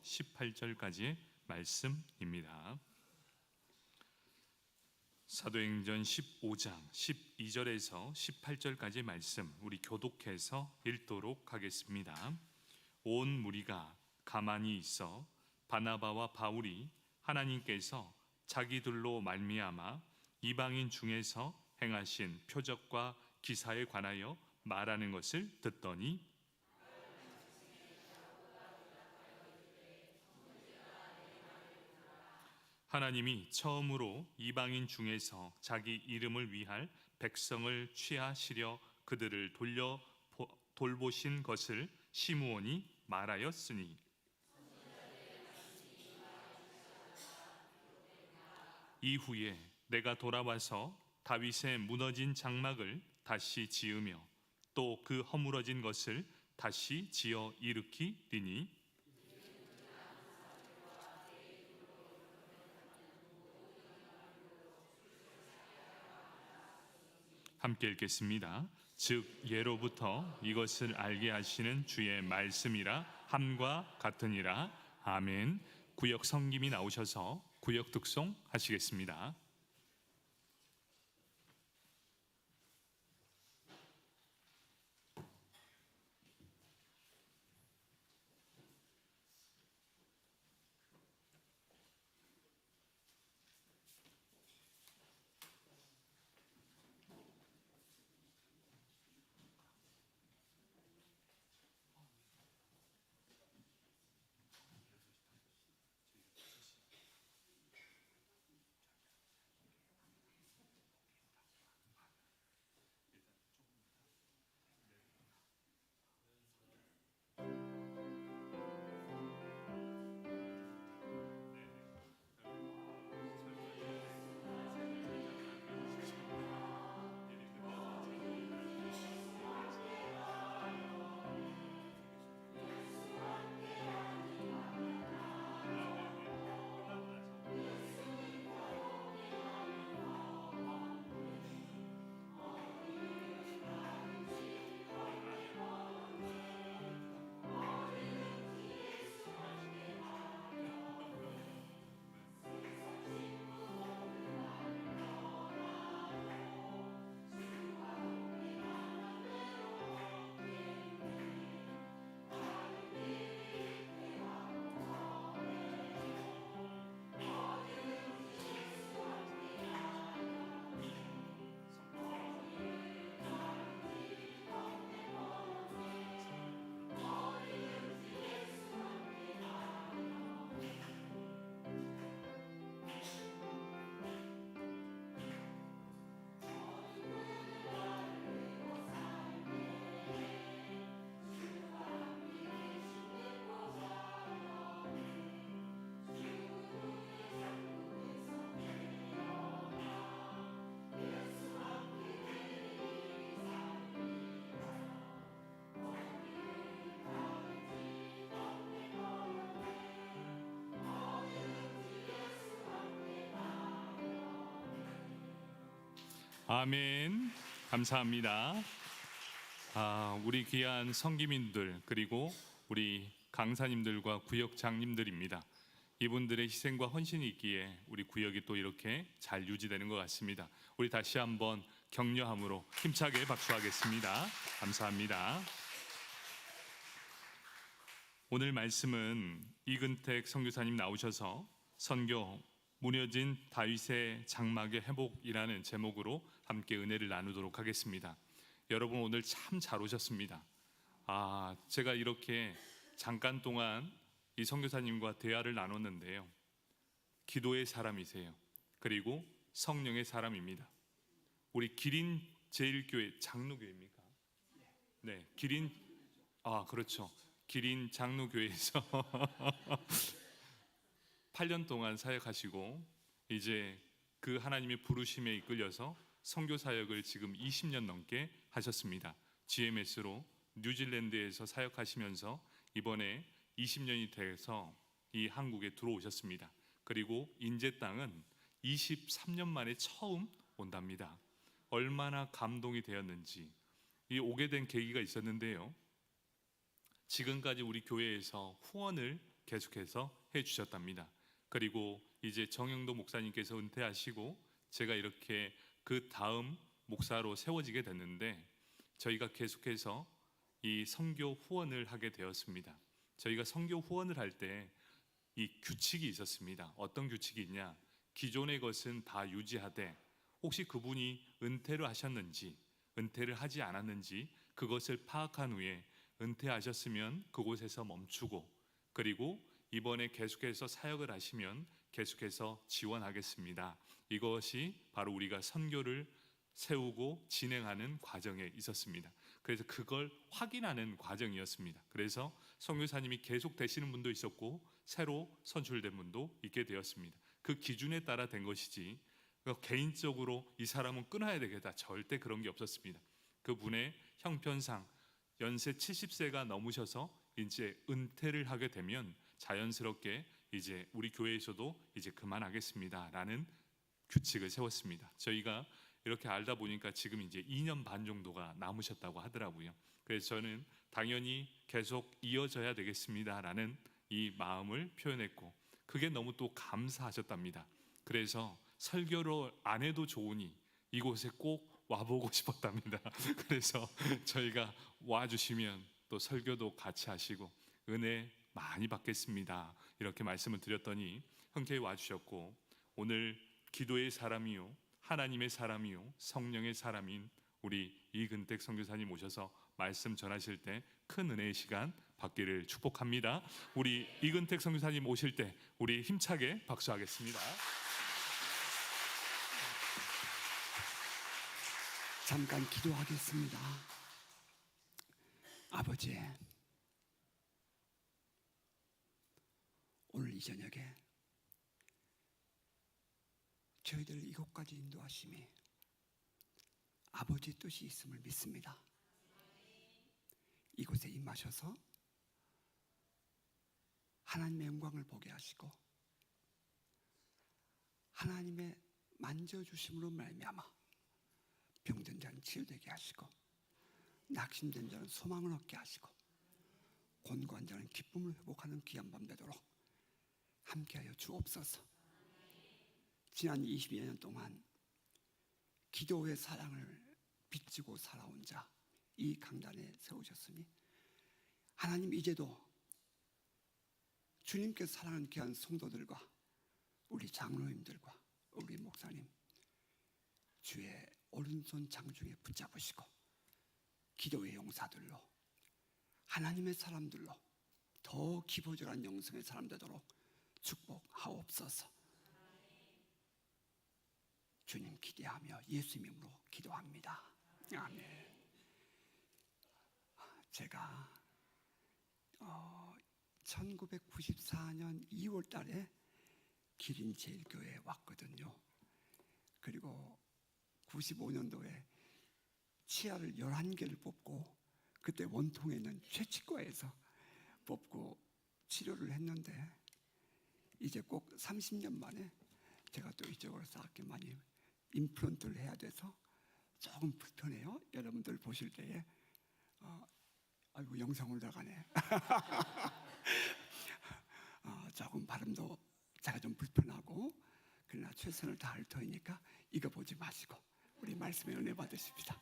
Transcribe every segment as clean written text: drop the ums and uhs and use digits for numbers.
18절까지의 말씀입니다. 사도행전 15장 12절에서 18절까지 말씀 우리 교독해서 읽도록 하겠습니다. 온 무리가 가만히 있어 바나바와 바울이 하나님께서 자기들로 말미암아 이방인 중에서 행하신 표적과 기사에 관하여 말하는 것을 듣더니 하나님이 처음으로 이방인 중에서 자기 이름을 위할 백성을 취하시려 그들을 돌보신 것을 시므온이 말하였으니 이후에 내가 돌아와서 다윗의 무너진 장막을 다시 지으며 또 그 허물어진 것을 다시 지어 일으키리니 함께 읽겠습니다. 즉 예로부터 이것을 알게 하시는 주의 말씀이라 함과 같으니라. 아멘. 구역 성김이 나오셔서 구역 득송 하시겠습니다. 아멘. 감사합니다. 우리 귀한 성기민들 그리고 우리 강사님들과 구역장님들입니다. 이분들의 희생과 헌신이 있기에 우리 구역이 또 이렇게 잘 유지되는 것 같습니다. 우리 다시 한번 격려함으로 힘차게 박수하겠습니다. 감사합니다. 오늘 말씀은 이근택 선교사님 나오셔서 선교 무너진 다윗의 장막의 회복이라는 제목으로 함께 은혜를 나누도록 하겠습니다. 여러분 오늘 참 잘 오셨습니다. 제가 이렇게 잠깐 동안 이 선교사님과 대화를 나눴는데요, 기도의 사람이세요. 그리고 성령의 사람입니다. 우리 기린 제1교회 장로교회입니까? 네, 그렇죠. 기린 장로교회에서 8년 동안 사역하시고 이제 그 하나님의 부르심에 이끌려서 선교 사역을 지금 20년 넘게 하셨습니다. GMS로 뉴질랜드에서 사역하시면서 이번에 20년이 돼서 이 한국에 들어오셨습니다. 그리고 인제 땅은 23년 만에 처음 온답니다. 얼마나 감동이 되었는지 이 오게 된 계기가 있었는데요, 지금까지 우리 교회에서 후원을 계속해서 해주셨답니다. 그리고 이제 정영도 목사님께서 은퇴하시고 제가 이렇게 그 다음 목사로 세워지게 됐는데, 저희가 계속해서 이 선교 후원을 하게 되었습니다. 저희가 선교 후원을 할 때 이 규칙이 있었습니다. 어떤 규칙이 있냐? 기존의 것은 다 유지하되 혹시 그분이 은퇴를 하셨는지 은퇴를 하지 않았는지 그것을 파악한 후에 은퇴하셨으면 그곳에서 멈추고, 그리고 이번에 계속해서 사역을 하시면 계속해서 지원하겠습니다. 이것이 바로 우리가 선교를 세우고 진행하는 과정에 있었습니다. 그래서 그걸 확인하는 과정이었습니다. 그래서 선교사님이 계속 되시는 분도 있었고 새로 선출된 분도 있게 되었습니다. 그 기준에 따라 된 것이지 개인적으로 이 사람은 끊어야 되겠다, 절대 그런 게 없었습니다. 그분의 형편상 연세 70세가 넘으셔서 이제 은퇴를 하게 되면 자연스럽게 이제 우리 교회에서도 이제 그만하겠습니다라는 규칙을 세웠습니다. 저희가 이렇게 알다 보니까 지금 이제 2년 반 정도가 남으셨다고 하더라고요. 그래서 저는 당연히 계속 이어져야 되겠습니다라는 이 마음을 표현했고, 그게 너무 또 감사하셨답니다. 그래서 설교를 안 해도 좋으니 이곳에 꼭 와보고 싶었답니다. 그래서 저희가 와주시면 또 설교도 같이 하시고 은혜 많이 받겠습니다, 이렇게 말씀을 드렸더니 흔쾌히 와주셨고, 오늘 기도의 사람이요 하나님의 사람이요 성령의 사람인 우리 이근택 선교사님 오셔서 말씀 전하실 때 큰 은혜의 시간 받기를 축복합니다. 우리 이근택 선교사님 오실 때 우리 힘차게 박수하겠습니다. 잠깐 기도하겠습니다. 아버지, 오늘 이 저녁에 저희들을 이곳까지 인도하심이 아버지 뜻이 있음을 믿습니다. 이곳에 임하셔서 하나님의 영광을 보게 하시고 하나님의 만져주심으로 말미암아 병든 자는 치유되게 하시고 낙심된 자는 소망을 얻게 하시고 곤고한 자는 기쁨을 회복하는 귀한 밤 되도록 함께하여 주옵소서. 지난 20여 년 동안 기도의 사랑을 빚지고 살아온 자 이 강단에 세우셨으니 하나님, 이제도 주님께서 사랑하는 귀한 성도들과 우리 장로님들과 우리 목사님 주의 오른손 장중에 붙잡으시고 기도의 용사들로 하나님의 사람들로 더 기보절한 영성의 사람 되도록 축복하옵소서. 주님 기대하며 예수 이름으로 기도합니다. 아멘. 제가 1994년 2월 달에 기린 제일교회에 왔거든요. 그리고 95년도에 치아를 11개를 뽑고 그때 원통에 있는 최치과에서 뽑고 치료를 했는데 이제 꼭 30년 만에 제가 또 이쪽으로 쌓게 많이 임플란트를 해야 돼서 조금 불편해요. 여러분들 보실 때에 아이고 영상 올라가네. 조금 발음도 제가 좀 불편하고 그러나 최선을 다할 터이니까 이거 보지 마시고 우리 말씀에 은혜 받으십시다.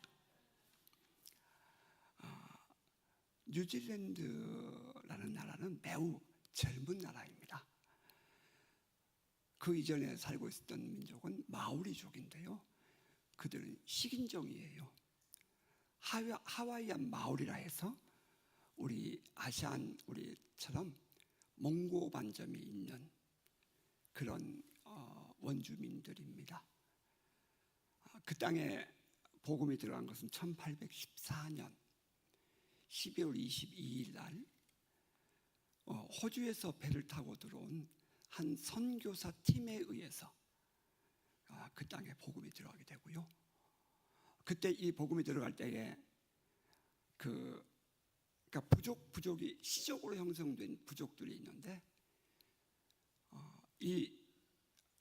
뉴질랜드라는 나라는 매우 젊은 나라입니다. 그 이전에 살고 있었던 민족은 마오리족인데요. 그들은 식인종이에요. 하와이안 마오리라 해서 우리 아시안 우리처럼 몽고 반점이 있는 그런 원주민들입니다. 그 땅에 복음이 들어간 것은 1814년 12월 22일 날 호주에서 배를 타고 들어온 한 선교사 팀에 의해서 그 땅에 복음이 들어가게 되고요. 그때 이 복음이 들어갈 때에 그러니까 부족이 시적으로 형성된 부족들이 있는데 이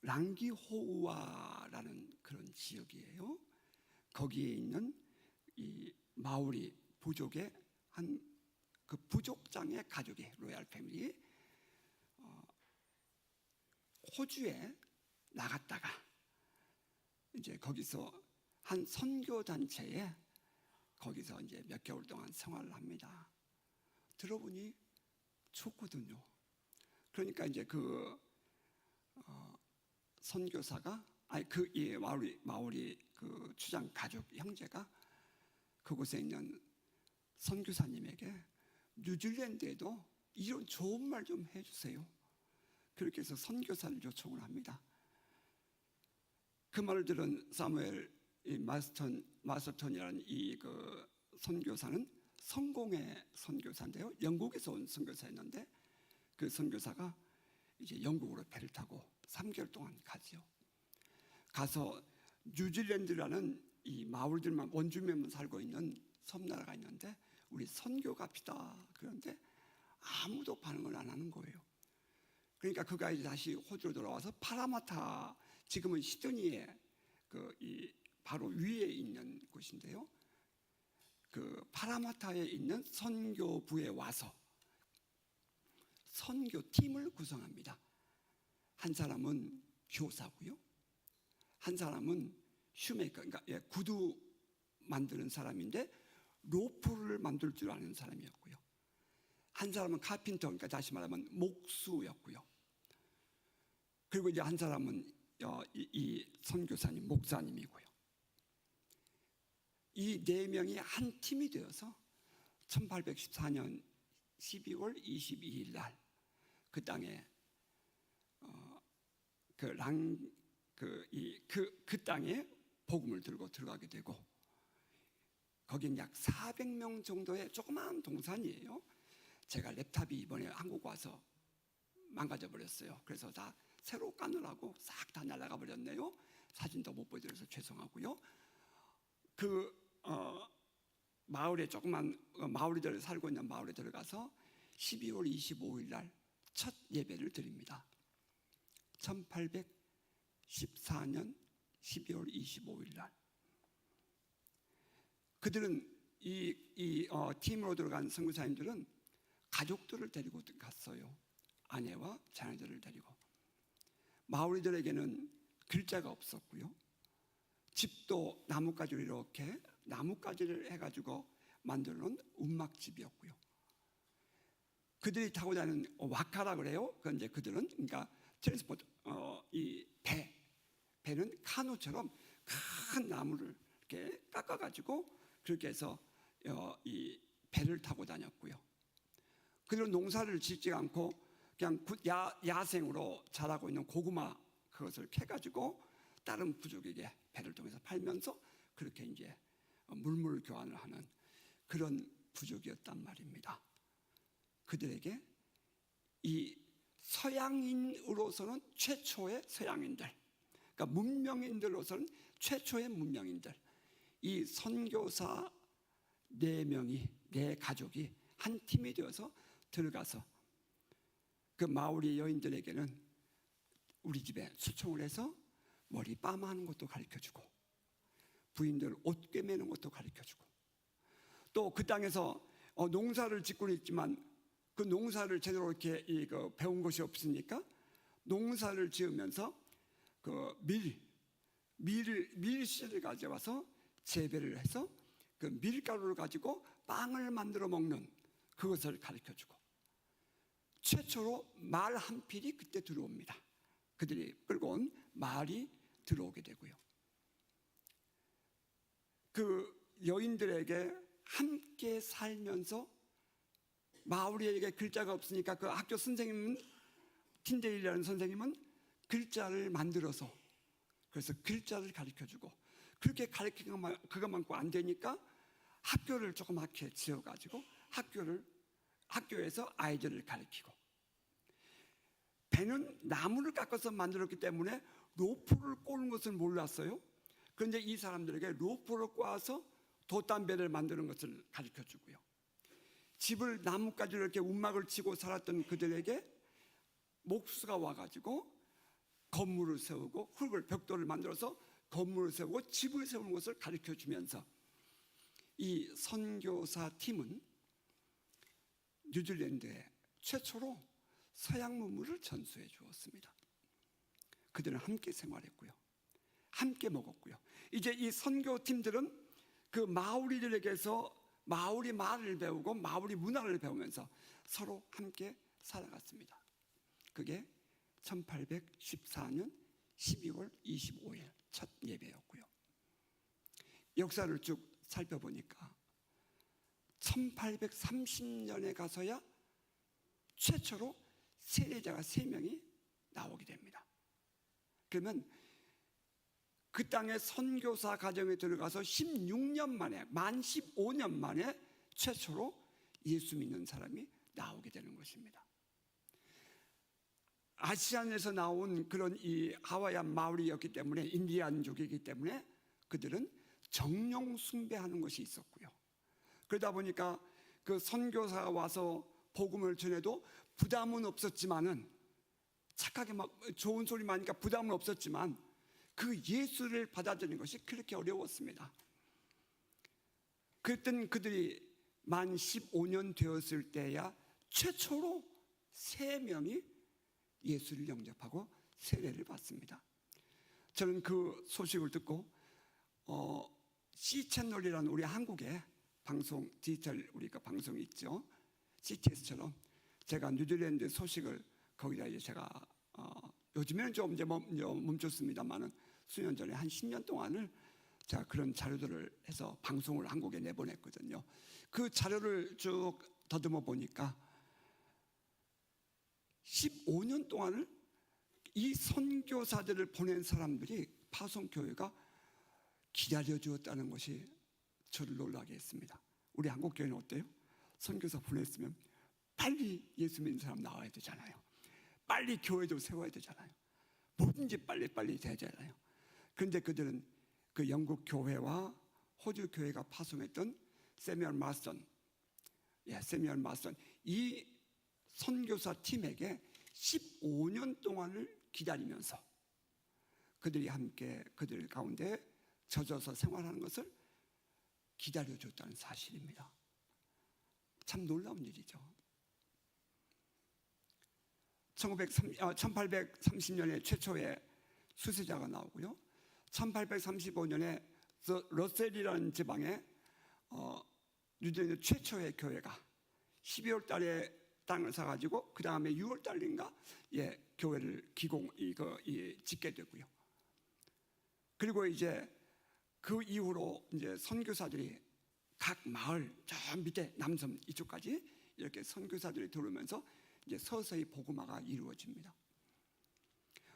랑기호우아라는 그런 지역이에요. 거기에 있는 이 마오리 부족의 한 그 부족장의 가족이 로얄 패밀리 호주에 나갔다가 이제 거기서 한 선교 단체에 거기서 이제 몇 개월 동안 생활을 합니다. 들어보니 좋거든요. 그러니까 이제 그 선교사가 이 마오리 그 추장 가족 형제가 그곳에 있는 선교사님에게 뉴질랜드에도 이런 좋은 말 좀 해주세요. 그렇게 해서 선교사를 요청을 합니다. 그 말을 들은 사무엘 마스턴이라는 이 그 선교사는 성공의 선교사인데요. 영국에서 온 선교사였는데 그 선교사가 이제 영국으로 배를 타고 3개월 동안 가지요. 가서 뉴질랜드라는 이 마을들만 원주민만 살고 있는 섬나라가 있는데 우리 선교 갑시다. 그런데 아무도 반응을 안 하는 거예요. 그러니까 그가 이제 다시 호주로 돌아와서 파라마타, 지금은 시드니에 이 바로 위에 있는 곳인데요. 그 파라마타에 있는 선교부에 와서 선교팀을 구성합니다. 한 사람은 교사고요. 한 사람은 슈메이커, 그러니까 구두 만드는 사람인데 로프를 만들 줄 아는 사람이었고요. 한 사람은 카핀터, 그러니까 다시 말하면 목수였고요. 그리고 이제 한 사람은 이 선교사님, 목사님이고요. 이 네 명이 한 팀이 되어서 1814년 12월 22일 날 그 땅에 그 땅에 복음을 들고 들어가게 되고, 거긴 약 400명 정도의 조그마한 동산이에요. 제가 랩탑이 이번에 한국 와서 망가져 버렸어요. 그래서 다 새로 까느라고 싹 다 날아가 버렸네요. 사진도 못 보여드려서 죄송하고요. 마을에 조그만 마을이들 살고 있는 마을에 들어가서 12월 25일 날 첫 예배를 드립니다. 1814년 12월 25일 날 그들은 이 팀으로 들어간 선교사님들은 가족들을 데리고 갔어요. 아내와 자녀들을 데리고. 마오리들에게는 글자가 없었고요. 집도 나뭇가지로 이렇게 나뭇가지를 해가지고 만들어 놓은 움막집이었고요. 그들이 타고 다니는 와카라 그래요. 그런데 그들은 그러니까 트랜스포트 이 배는 카누처럼 큰 나무를 이렇게 깎아가지고 그렇게 해서 이 배를 타고 다녔고요. 그들은 농사를 짓지 않고 그냥 야생으로 자라고 있는 고구마 그것을 캐가지고 다른 부족에게 배를 통해서 팔면서 그렇게 이제 물물 교환을 하는 그런 부족이었단 말입니다. 그들에게 이 서양인으로서는 최초의 서양인들, 그러니까 문명인들로서는 최초의 문명인들, 이 선교사 4명이, 4가족이 한 팀이 되어서 들어가서 그 마오리 여인들에게는 우리 집에 초청을 해서 머리 빠마하는 것도 가르쳐주고 부인들 옷 꿰매는 것도 가르쳐주고 또 그 땅에서 농사를 짓고 있지만 그 농사를 제대로 이렇게 배운 것이 없으니까 농사를 지으면서 그 밀씨를 가져와서 재배를 해서 그 밀가루를 가지고 빵을 만들어 먹는 그것을 가르쳐주고 최초로 말 한 필이 그때 들어옵니다. 그들이 끌고 온 말이 들어오게 되고요. 그 여인들에게 함께 살면서 마오리에게 글자가 없으니까 그 학교 선생님은 틴데일이라는 선생님은 글자를 만들어서 그래서 글자를 가르쳐주고 그렇게 가르치는 그것만큼 안 되니까 학교를 조그맣게 지어가지고 학교에서 아이들을 가르치고 배는 나무를 깎아서 만들었기 때문에 로프를 꼬는 것을 몰랐어요. 그런데 이 사람들에게 로프를 꼬아서 돛담배를 만드는 것을 가르쳐주고요. 집을 나뭇가지로 이렇게 움막을 치고 살았던 그들에게 목수가 와가지고 건물을 세우고 벽돌을 만들어서 건물을 세우고 집을 세우는 것을 가르쳐주면서 이 선교사 팀은 뉴질랜드에 최초로 서양 문물을 전수해 주었습니다. 그들은 함께 생활했고요, 함께 먹었고요. 이제 이 선교팀들은 그 마오리들에게서 마오리 말을 배우고 마오리 문화를 배우면서 서로 함께 살아갔습니다. 그게 1814년 12월 25일 첫 예배였고요. 역사를 쭉 살펴보니까 1830년에 가서야 최초로 세례자가 3명이 나오게 됩니다. 그러면 그 땅에 선교사 가정에 들어가서 16년 만에, 만 15년 만에 최초로 예수 믿는 사람이 나오게 되는 것입니다. 아시안에서 나온 그런 이 하와이안 마오리였기 때문에, 인디안족이기 때문에 그들은 정령 숭배하는 것이 있었고요. 그러다 보니까 그 선교사가 와서 복음을 전해도 부담은 없었지만은, 착하게 막 좋은 소리만 하니까 부담은 없었지만 그 예수를 받아들이는 것이 그렇게 어려웠습니다. 그랬던 그들이 만 15년 되었을 때야 최초로 3명이 예수를 영접하고 세례를 받습니다. 저는 그 소식을 듣고 C채널이라는 우리 한국의 방송, 디지털 우리가 방송이 있죠, CTS처럼 제가 뉴질랜드 소식을 거기다 이제 제가 요즘에는 좀 이제 멈췄습니다만은 수년 전에 한 10년 동안을 제가 그런 자료들을 해서 방송을 한국에 내보냈거든요. 그 자료를 쭉 더듬어 보니까 15년 동안을 이 선교사들을 보낸 사람들이 파송교회가 기다려주었다는 것이 저를 놀라게 했습니다. 우리 한국교회는 어때요? 선교사 보냈으면 빨리 예수 믿는 사람 나와야 되잖아요. 빨리 교회도 세워야 되잖아요. 뭐든지 빨리빨리 되잖아요. 그런데 그들은 그 영국 교회와 호주 교회가 파송했던 세뮤얼 마슨, 이 선교사 팀에게 15년 동안을 기다리면서 그들이 함께 그들 가운데 젖어서 생활하는 것을 기다려줬다는 사실입니다. 참 놀라운 일이죠. 1830년에 최초의 수세자가 나오고요, 1835년에 러셀이라는 지방에 뉴질랜드 최초의 교회가 12월 달에 땅을 사가지고 그 다음에 6월 달인가 교회를 짓게 되고요. 그리고 이제 그 이후로 이제 선교사들이 각 마을 저 밑에 남섬 이쪽까지 이렇게 선교사들이 들어오면서 이제 서서히 복음화가 이루어집니다.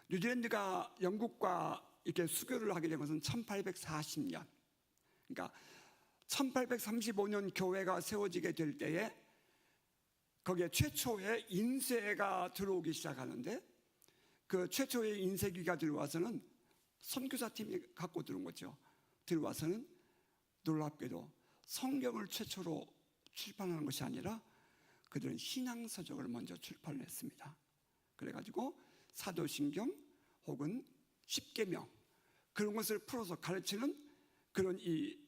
뉴질랜드가 영국과 이렇게 수교를 하게 된 것은 1840년. 그러니까 1835년 교회가 세워지게 될 때에 거기에 최초의 인쇄가 들어오기 시작하는데, 그 최초의 인쇄기가 들어와서는 선교사팀이 갖고 들어온 거죠. 들어와서는 놀랍게도 성경을 최초로 출판하는 것이 아니라 그들은 신앙서적을 먼저 출판을 했습니다. 그래가지고 사도신경 혹은 십계명 그런 것을 풀어서 가르치는 그런 이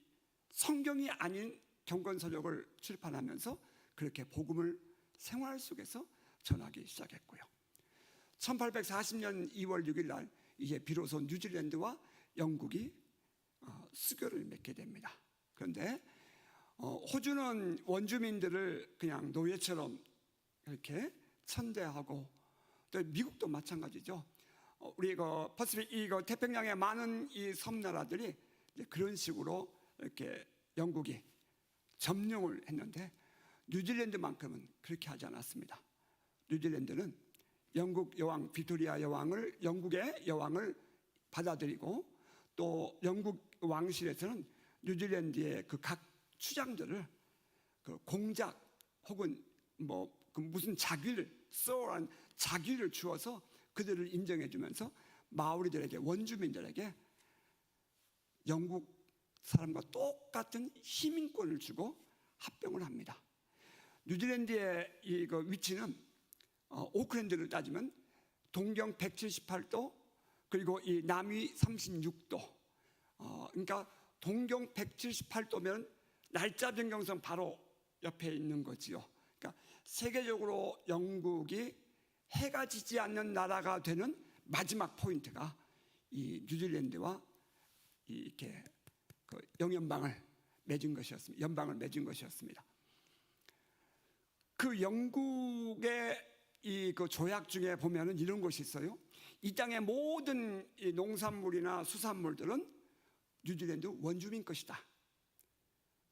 성경이 아닌 경건서적을 출판하면서 그렇게 복음을 생활 속에서 전하기 시작했고요. 1840년 2월 6일 날 이제 비로소 뉴질랜드와 영국이 수교를 맺게 됩니다. 그런데 호주는 원주민들을 그냥 노예처럼 이렇게 천대하고, 또 미국도 마찬가지죠. 우리 퍼시픽 태평양의 많은 이 섬나라들이 그런 식으로 이렇게 영국이 점령을 했는데 뉴질랜드만큼은 그렇게 하지 않았습니다. 뉴질랜드는 영국 여왕 빅토리아 여왕을, 영국의 여왕을 받아들이고, 또 영국 왕실에서는 뉴질랜드의 그 각 추장들을 그 공작 혹은 그 무슨 자귀를 쏘란 자귀를 주어서 그들을 인정해주면서 마오리들에게, 원주민들에게 영국 사람과 똑같은 시민권을 주고 합병을 합니다. 뉴질랜드의 이 위치는 오클랜드를 따지면 동경 178도 그리고 이 남위 36도. 그러니까 동경 178도면 날짜 변경선 바로 옆에 있는 거지요. 그러니까 세계적으로 영국이 해가 지지 않는 나라가 되는 마지막 포인트가 이 뉴질랜드와 이렇게 그 영연방을 맺은 것이었습니다. 연방을 맺은 것이었습니다. 그 영국의 이 그 조약 중에 보면은 이런 것이 있어요. 이 땅의 모든 이 농산물이나 수산물들은 뉴질랜드 원주민 것이다.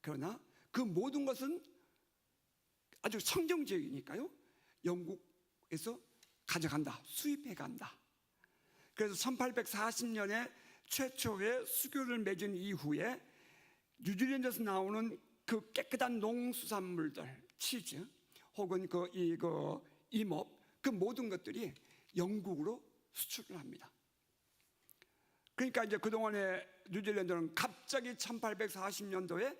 그러나 그 모든 것은 아주 성경적이니까요, 영국에서 가져간다, 수입해 간다. 그래서 1840년에 최초의 수교를 맺은 이후에 뉴질랜드에서 나오는 그 깨끗한 농수산물들, 치즈 혹은 임업, 그 모든 것들이 영국으로 수출을 합니다. 그러니까 이제 그동안에 뉴질랜드는 갑자기 1840년도에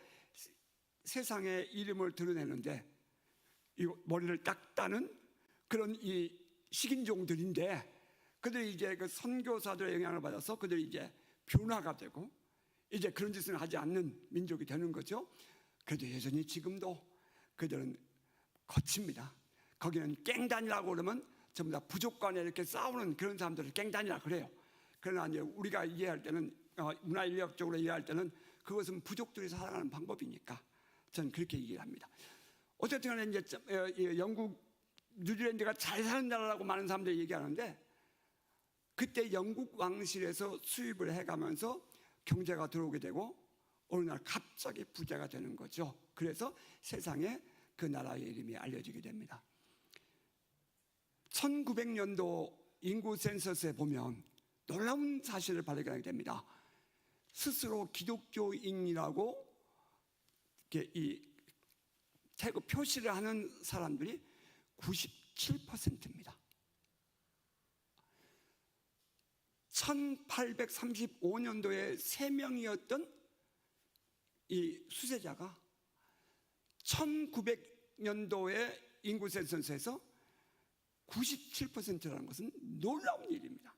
세상의 이름을 드러내는데, 이 머리를 딱 따는 그런 이 식인종들인데, 그들이 이제 그 선교사들의 영향을 받아서 그들이 이제 변화가 되고 이제 그런 짓을 하지 않는 민족이 되는 거죠. 그래도 여전히 지금도 그들은 거칩니다. 거기는 깽단이라고 그러면 전부 다 부족 간에 이렇게 싸우는 그런 사람들을 깽단이라고 그래요. 그러나 이제 우리가 이해할 때는, 문화인력적으로 이해할 때는 그것은 부족들이 살아가는 방법이니까 저는 그렇게 이해를 합니다. 어쨌든 간에 이제 영국, 뉴질랜드가 잘 사는 나라라고 많은 사람들이 얘기하는데, 그때 영국 왕실에서 수입을 해가면서 경제가 들어오게 되고 어느 날 갑자기 부자가 되는 거죠. 그래서 세상에 그 나라의 이름이 알려지게 됩니다. 1900년도 인구 센서스에 보면 놀라운 사실을 발견하게 됩니다. 스스로 기독교인이라고 이 태그 표시를 하는 사람들이 97%입니다. 1835년도에 3명이었던 이 수세자가 1900년도에 인구 센서스에서 97%라는 것은 놀라운 일입니다.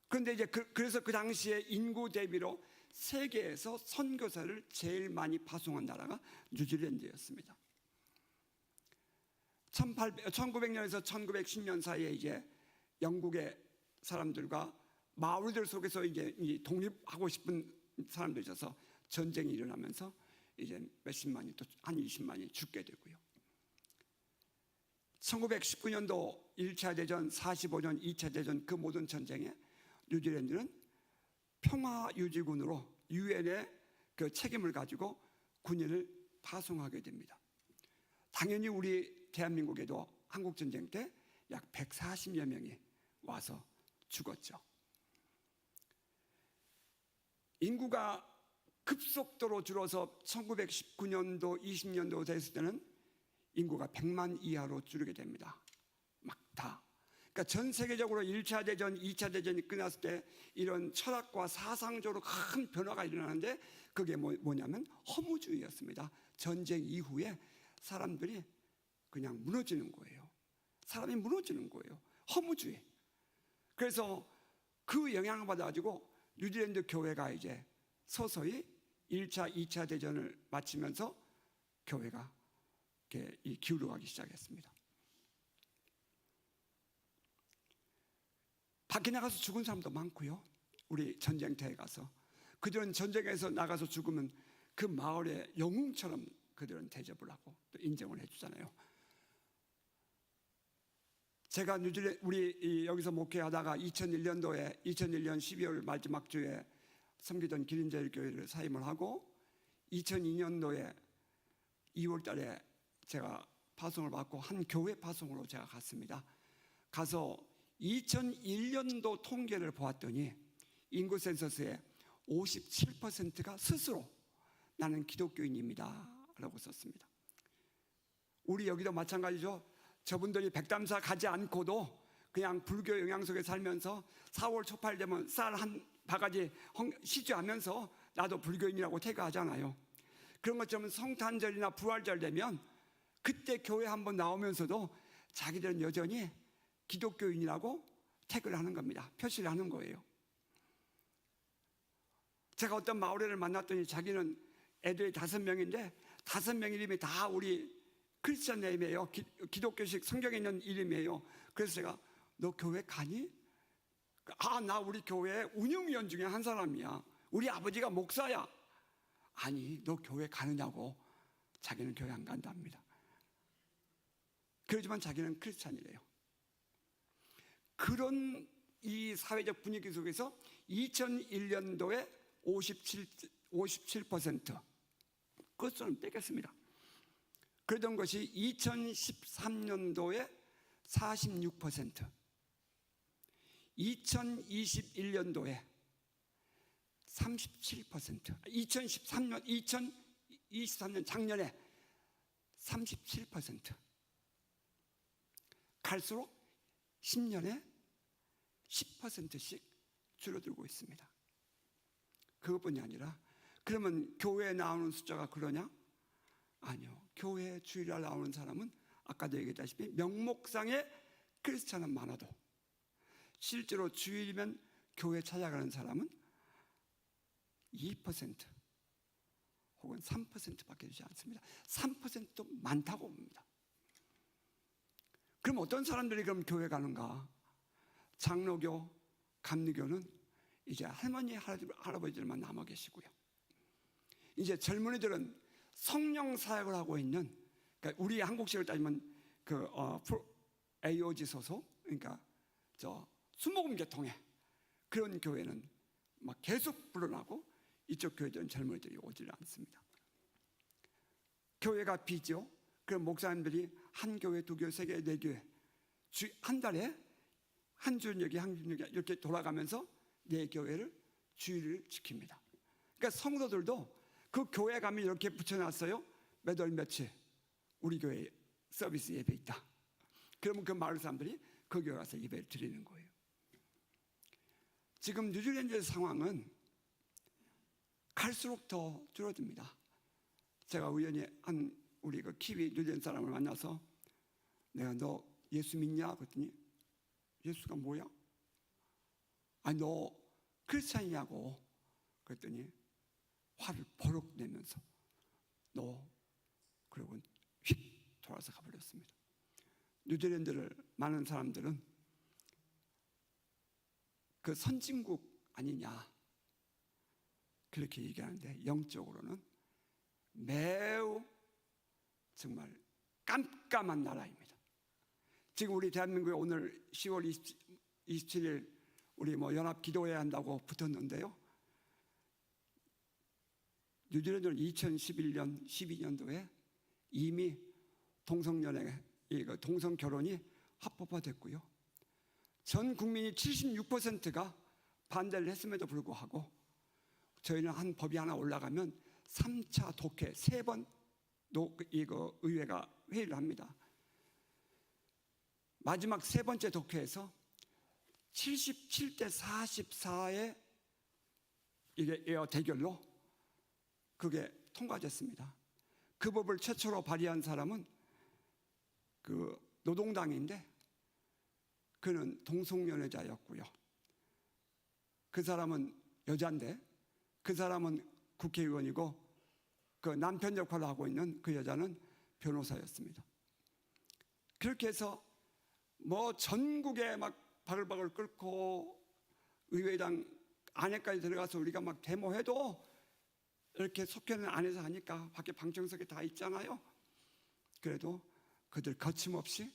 그런데 이제 그래서 그 당시에 인구 대비로 세계에서 선교사를 제일 많이 파송한 나라가 뉴질랜드였습니다. 1900년에서 1910년 사이에 이제 영국의 사람들과 마을들 속에서 이제 독립하고 싶은 사람들이 있어서 전쟁이 일어나면서 이제 몇십만이, 또 한 20만이 죽게 되고요. 1919년도 1차 대전, 45년 2차 대전, 그 모든 전쟁에 뉴질랜드는 평화유지군으로 유엔의 그 책임을 가지고 군인을 파송하게 됩니다. 당연히 우리 대한민국에도 한국전쟁 때 약 140여 명이 와서 죽었죠. 인구가 급속도로 줄어서 1919년도, 20년도 됐을 때는 인구가 100만 이하로 줄게 됩니다. 막 다. 그러니까 전 세계적으로 1차 대전, 2차 대전이 끝났을 때 이런 철학과 사상적으로 큰 변화가 일어나는데, 그게 뭐냐면 허무주의였습니다. 전쟁 이후에 사람들이 그냥 무너지는 거예요. 사람이 무너지는 거예요. 허무주의. 그래서 그 영향을 받아가지고 뉴질랜드 교회가 이제 서서히 1차, 2차 대전을 마치면서 교회가 이렇게 기울어가기 시작했습니다. 밖에 나가서 죽은 사람도 많고요. 우리 전쟁터에 가서 그들은 전쟁에서 나가서 죽으면 그 마을의 영웅처럼 그들은 대접을 하고 또 인정을 해주잖아요. 제가 우리 여기서 목회하다가 2001년 12월 마지막 주에 섬기던 기린제일교회를 사임을 하고 2002년도에 2월 달에 제가 파송을 받고 한 교회 파송으로 제가 갔습니다. 가서 2001년도 통계를 보았더니 인구 센서스에 57%가 스스로 나는 기독교인입니다 라고 썼습니다. 우리 여기도 마찬가지죠. 저분들이 백담사 가지 않고도 그냥 불교 영향 속에 살면서 4월 초팔 되면 쌀 한 바가지 시주하면서 나도 불교인이라고 태그하잖아요. 그런 것처럼 성탄절이나 부활절 되면 그때 교회 한번 나오면서도 자기들은 여전히 기독교인이라고 태그를 하는 겁니다. 표시를 하는 거예요. 제가 어떤 마을회를 만났더니 자기는 애들이 5명인데 5명 이름이 다 우리 크리스천 네임이에요. 기독교식 성경에 있는 이름이에요. 그래서 제가 너 교회 가니? 나 우리 교회 운영위원 중에 한 사람이야. 우리 아버지가 목사야. 아니, 너 교회 가느냐고. 자기는 교회 안 간답니다. 그러지만 자기는 크리스찬이래요. 그런 이 사회적 분위기 속에서 2001년도에 57% 그것은 뺏겼습니다. 그러던 것이 2013년도에 46%, 2021년도에 37%, 2023년 작년에 37%. 갈수록 10년에 10%씩 줄어들고 있습니다. 그것뿐이 아니라 그러면 교회에 나오는 숫자가 그러냐? 아니요. 교회 주일날 나오는 사람은 아까도 얘기했다시피 명목상의 크리스찬은 많아도 실제로 주일이면 교회 찾아가는 사람은 2% 혹은 3%밖에 되지 않습니다. 3%도 많다고 봅니다. 그럼 어떤 사람들이 그럼 교회 가는가? 장로교, 감리교는 이제 할머니, 할아버지들만 남아 계시고요. 이제 젊은이들은 성령 사역을 하고 있는, 그러니까 우리 한국식으로 따지면 AOG 소속, 그러니까 수목음 계통의 그런 교회는 막 계속 불어나고 이쪽 교회들은 젊은이들이 오질 않습니다. 교회가 비죠. 그럼 목사님들이 한 교회, 두 교회, 세 교회, 네 교회 한 달에 한 주일여기 이렇게 돌아가면서 네 교회를 주일을 지킵니다. 그러니까 성도들도 그 교회 가면 이렇게 붙여놨어요. 몇 월 며칠 우리 교회 서비스 예배 있다. 그러면 그 마을 사람들이 그 교회 가서 예배를 드리는 거예요. 지금 뉴질랜드의 상황은 갈수록 더 줄어듭니다. 제가 우연히 우리 그 키위 뉴질랜드 사람을 만나서 내가 너 예수 믿냐? 그랬더니 예수가 뭐야? 아니 너 크리스찬이냐고. 그랬더니 화를 버럭 내면서 너, 그러고 휙 돌아서 가버렸습니다. 뉴질랜드를 많은 사람들은 그 선진국 아니냐 그렇게 얘기하는데 영적으로는 매우 정말 깜깜한 나라입니다. 지금 우리 대한민국에 오늘 10월 27일 우리 연합 기도해야 한다고 붙었는데요. 뉴질랜드는 2011년, 12년도에 이미 동성 결혼이 합법화됐고요. 전 국민이 76%가 반대를 했음에도 불구하고 저희는 한 법이 하나 올라가면 3차 독회 3번 의회가 회의를 합니다. 마지막 세 번째 독회에서 77대 44의 대결로 그게 통과됐습니다. 그 법을 최초로 발의한 사람은 그 노동당인데 그는 동성연애자였고요. 그 사람은 여자인데 그 사람은 국회의원이고 그 남편 역할을 하고 있는 그 여자는 변호사였습니다. 그렇게 해서 전국에 막 바글바글 끓고 의회당 안에까지 들어가서 우리가 막 데모해도 이렇게 속회는 안에서 하니까 밖에 방청석에 다 있잖아요. 그래도 그들 거침없이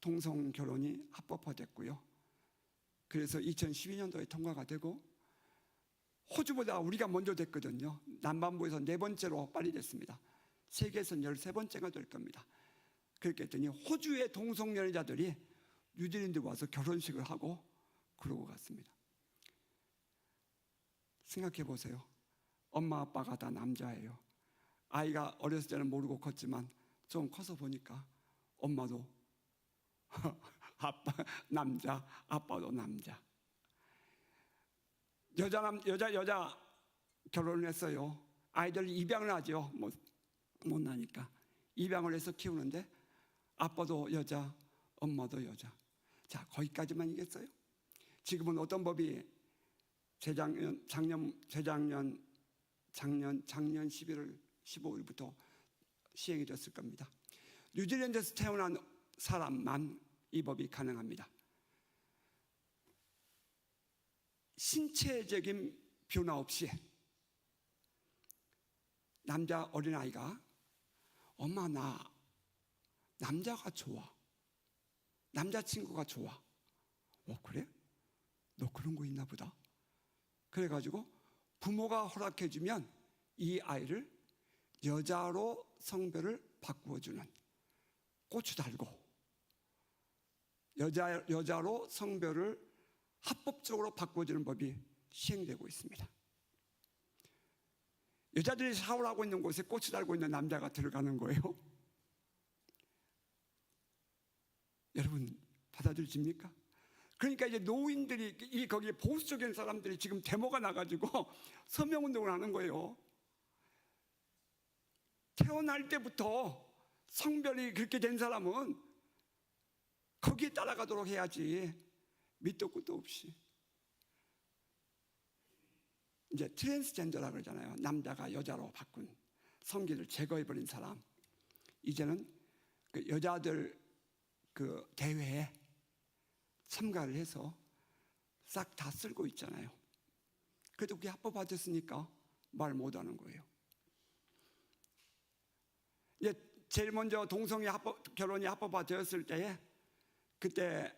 동성 결혼이 합법화됐고요. 그래서 2012년도에 통과가 되고 호주보다 우리가 먼저 됐거든요. 남반부에서 4번째로 빨리 됐습니다. 세계에서는 13번째가 될 겁니다. 그렇게 했더니 호주의 동성연애자들이 뉴질랜드 와서 결혼식을 하고 그러고 갔습니다. 생각해 보세요. 엄마 아빠가 다 남자예요. 아이가 어렸을 때는 모르고 컸지만 좀 커서 보니까 엄마도 남자, 아빠도 남자. 여자 결혼을 했어요. 아이들 입양을 하죠. 못 나니까 입양을 해서 키우는데 아빠도 여자, 엄마도 여자. 자, 거기까지만이겠어요? 지금은 어떤 법이 작년 11월 15일부터 시행이 됐을 겁니다. 뉴질랜드에서 태어난 사람만 이 법이 가능합니다. 신체적인 변화 없이 남자 어린아이가 엄마 나 남자가 좋아, 남자친구가 좋아. 그래? 너 그런 거 있나 보다. 그래가지고 부모가 허락해주면 이 아이를 여자로 성별을 바꾸어주는, 고추 달고 여자로 성별을 합법적으로 바꾸어주는 법이 시행되고 있습니다. 여자들이 샤워를 하고 있는 곳에 고추 달고 있는 남자가 들어가는 거예요. 여러분 받아들여집니까? 그러니까 이제 노인들이 거기 보수적인 사람들이 지금 데모가 나가지고 서명운동을 하는 거예요. 태어날 때부터 성별이 그렇게 된 사람은 거기에 따라가도록 해야지, 밑도 끝도 없이. 이제 트랜스젠더라고 그러잖아요. 남자가 여자로 바꾼, 성기를 제거해버린 사람. 이제는 그 여자들 그 대회에 참가를 해서 싹 다 쓸고 있잖아요. 그래도 그게 합법화됐으니까 말 못하는 거예요. 이제 제일 먼저 동성애 결혼이 합법화되었을 때에, 그때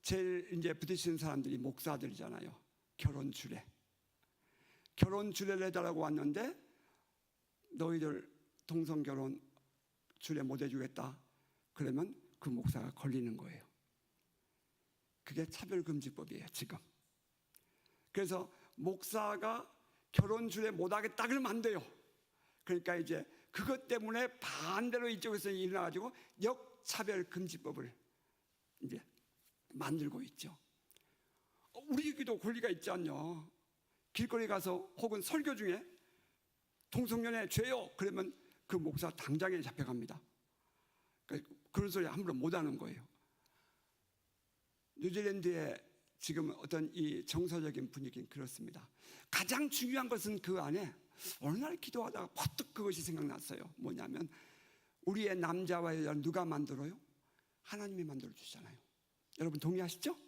제일 이제 부딪히는 사람들이 목사들이잖아요. 결혼 주례를 해달라고 왔는데 너희들 동성 결혼 주례 못 해주겠다 그러면 그 목사가 걸리는 거예요. 그게 차별금지법이에요 지금. 그래서 목사가 결혼 주례 못 하겠다 그러면 안 돼요. 그러니까 이제 그것 때문에 반대로 이쪽에서 일어나가지고 역차별금지법을 이제 만들고 있죠. 우리에게도 권리가 있지 않냐. 길거리 가서 혹은 설교 중에 동성연애 죄요 그러면 그 목사 당장에 잡혀갑니다. 그런 소리 함부로 못하는 거예요. 뉴질랜드의 지금 어떤 이 정서적인 분위기는 그렇습니다. 가장 중요한 것은 그 안에 어느 날 기도하다가 퍼뜩 그것이 생각났어요. 뭐냐면 우리의 남자와 여자를 누가 만들어요? 하나님이 만들어 주잖아요. 여러분 동의하시죠?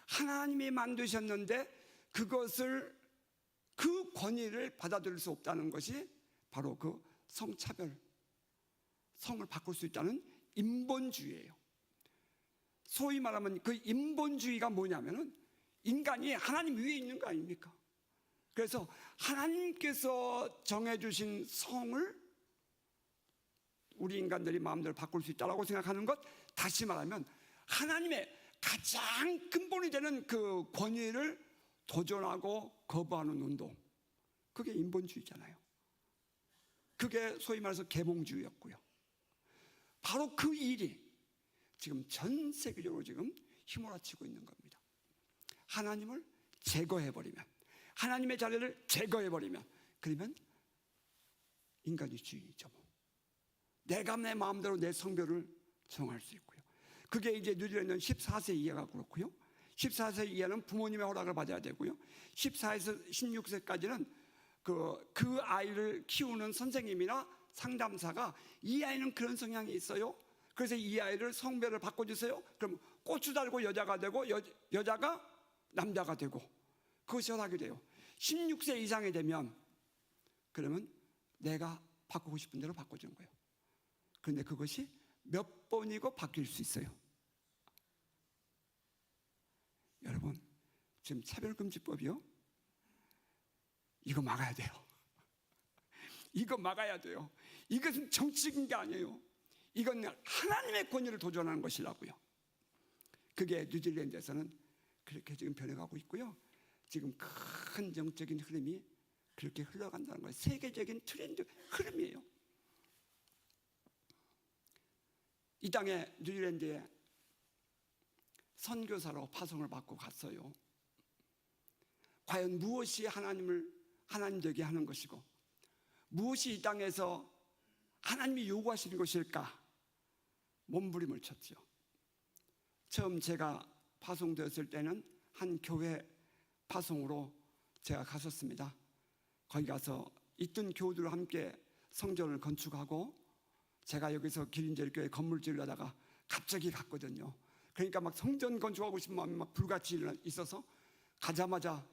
하나님이 만드셨는데 그것을, 그 권위를 받아들일 수 없다는 것이 바로 그 성차별, 성을 바꿀 수 있다는 인본주의예요. 소위 말하면 그 인본주의가 뭐냐면은 인간이 하나님 위에 있는 거 아닙니까? 그래서 하나님께서 정해주신 성을 우리 인간들이 마음대로 바꿀 수 있다고 생각하는 것, 다시 말하면 하나님의 가장 근본이 되는 그 권위를 도전하고 거부하는 운동, 그게 인본주의잖아요. 그게 소위 말해서 계몽주의였고요. 바로 그 일이 지금 전 세계적으로 지금 휘몰아치고 있는 겁니다. 하나님을 제거해버리면, 하나님의 자리를 제거해버리면, 그러면 인간이 주인이죠. 내가 내 마음대로 내 성별을 정할 수 있고요. 그게 이제 뉴질랜드는 14세 이하가 그렇고요. 14세 이하는 부모님의 허락을 받아야 되고요. 14에서 16세까지는 그 아이를 키우는 선생님이나 상담사가 이 아이는 그런 성향이 있어요. 그래서 이 아이를 성별을 바꿔주세요. 그럼 고추 달고 여자가 되고 여자가 남자가 되고 그것이 허락이 돼요. 16세 이상이 되면 그러면 내가 바꾸고 싶은 대로 바꿔주는 거예요. 그런데 그것이 몇 번이고 바뀔 수 있어요. 여러분 지금 차별금지법이요, 이거 막아야 돼요. 이거 막아야 돼요. 이것은 정치적인 게 아니에요. 이건 하나님의 권위를 도전하는 것이라고요. 그게 뉴질랜드에서는 그렇게 지금 변해가고 있고요. 지금 큰 정적인 흐름이 그렇게 흘러간다는 거예요. 세계적인 트렌드 흐름이에요. 이 땅에 뉴질랜드에 선교사로 파송을 받고 갔어요. 과연 무엇이 하나님을 하나님되게 하는 것이고 무엇이 이 땅에서 하나님이 요구하시는 것일까 몸부림을 쳤죠. 처음 제가 파송되었을 때는 한 교회 파송으로 제가 갔었습니다. 거기 가서 있던 교우들과 함께 성전을 건축하고 제가 여기서 기린제일교회 건물 지으려다가 갑자기 갔거든요. 그러니까 막 성전 건축하고 싶은 마음이 막 불같이 있어서 가자마자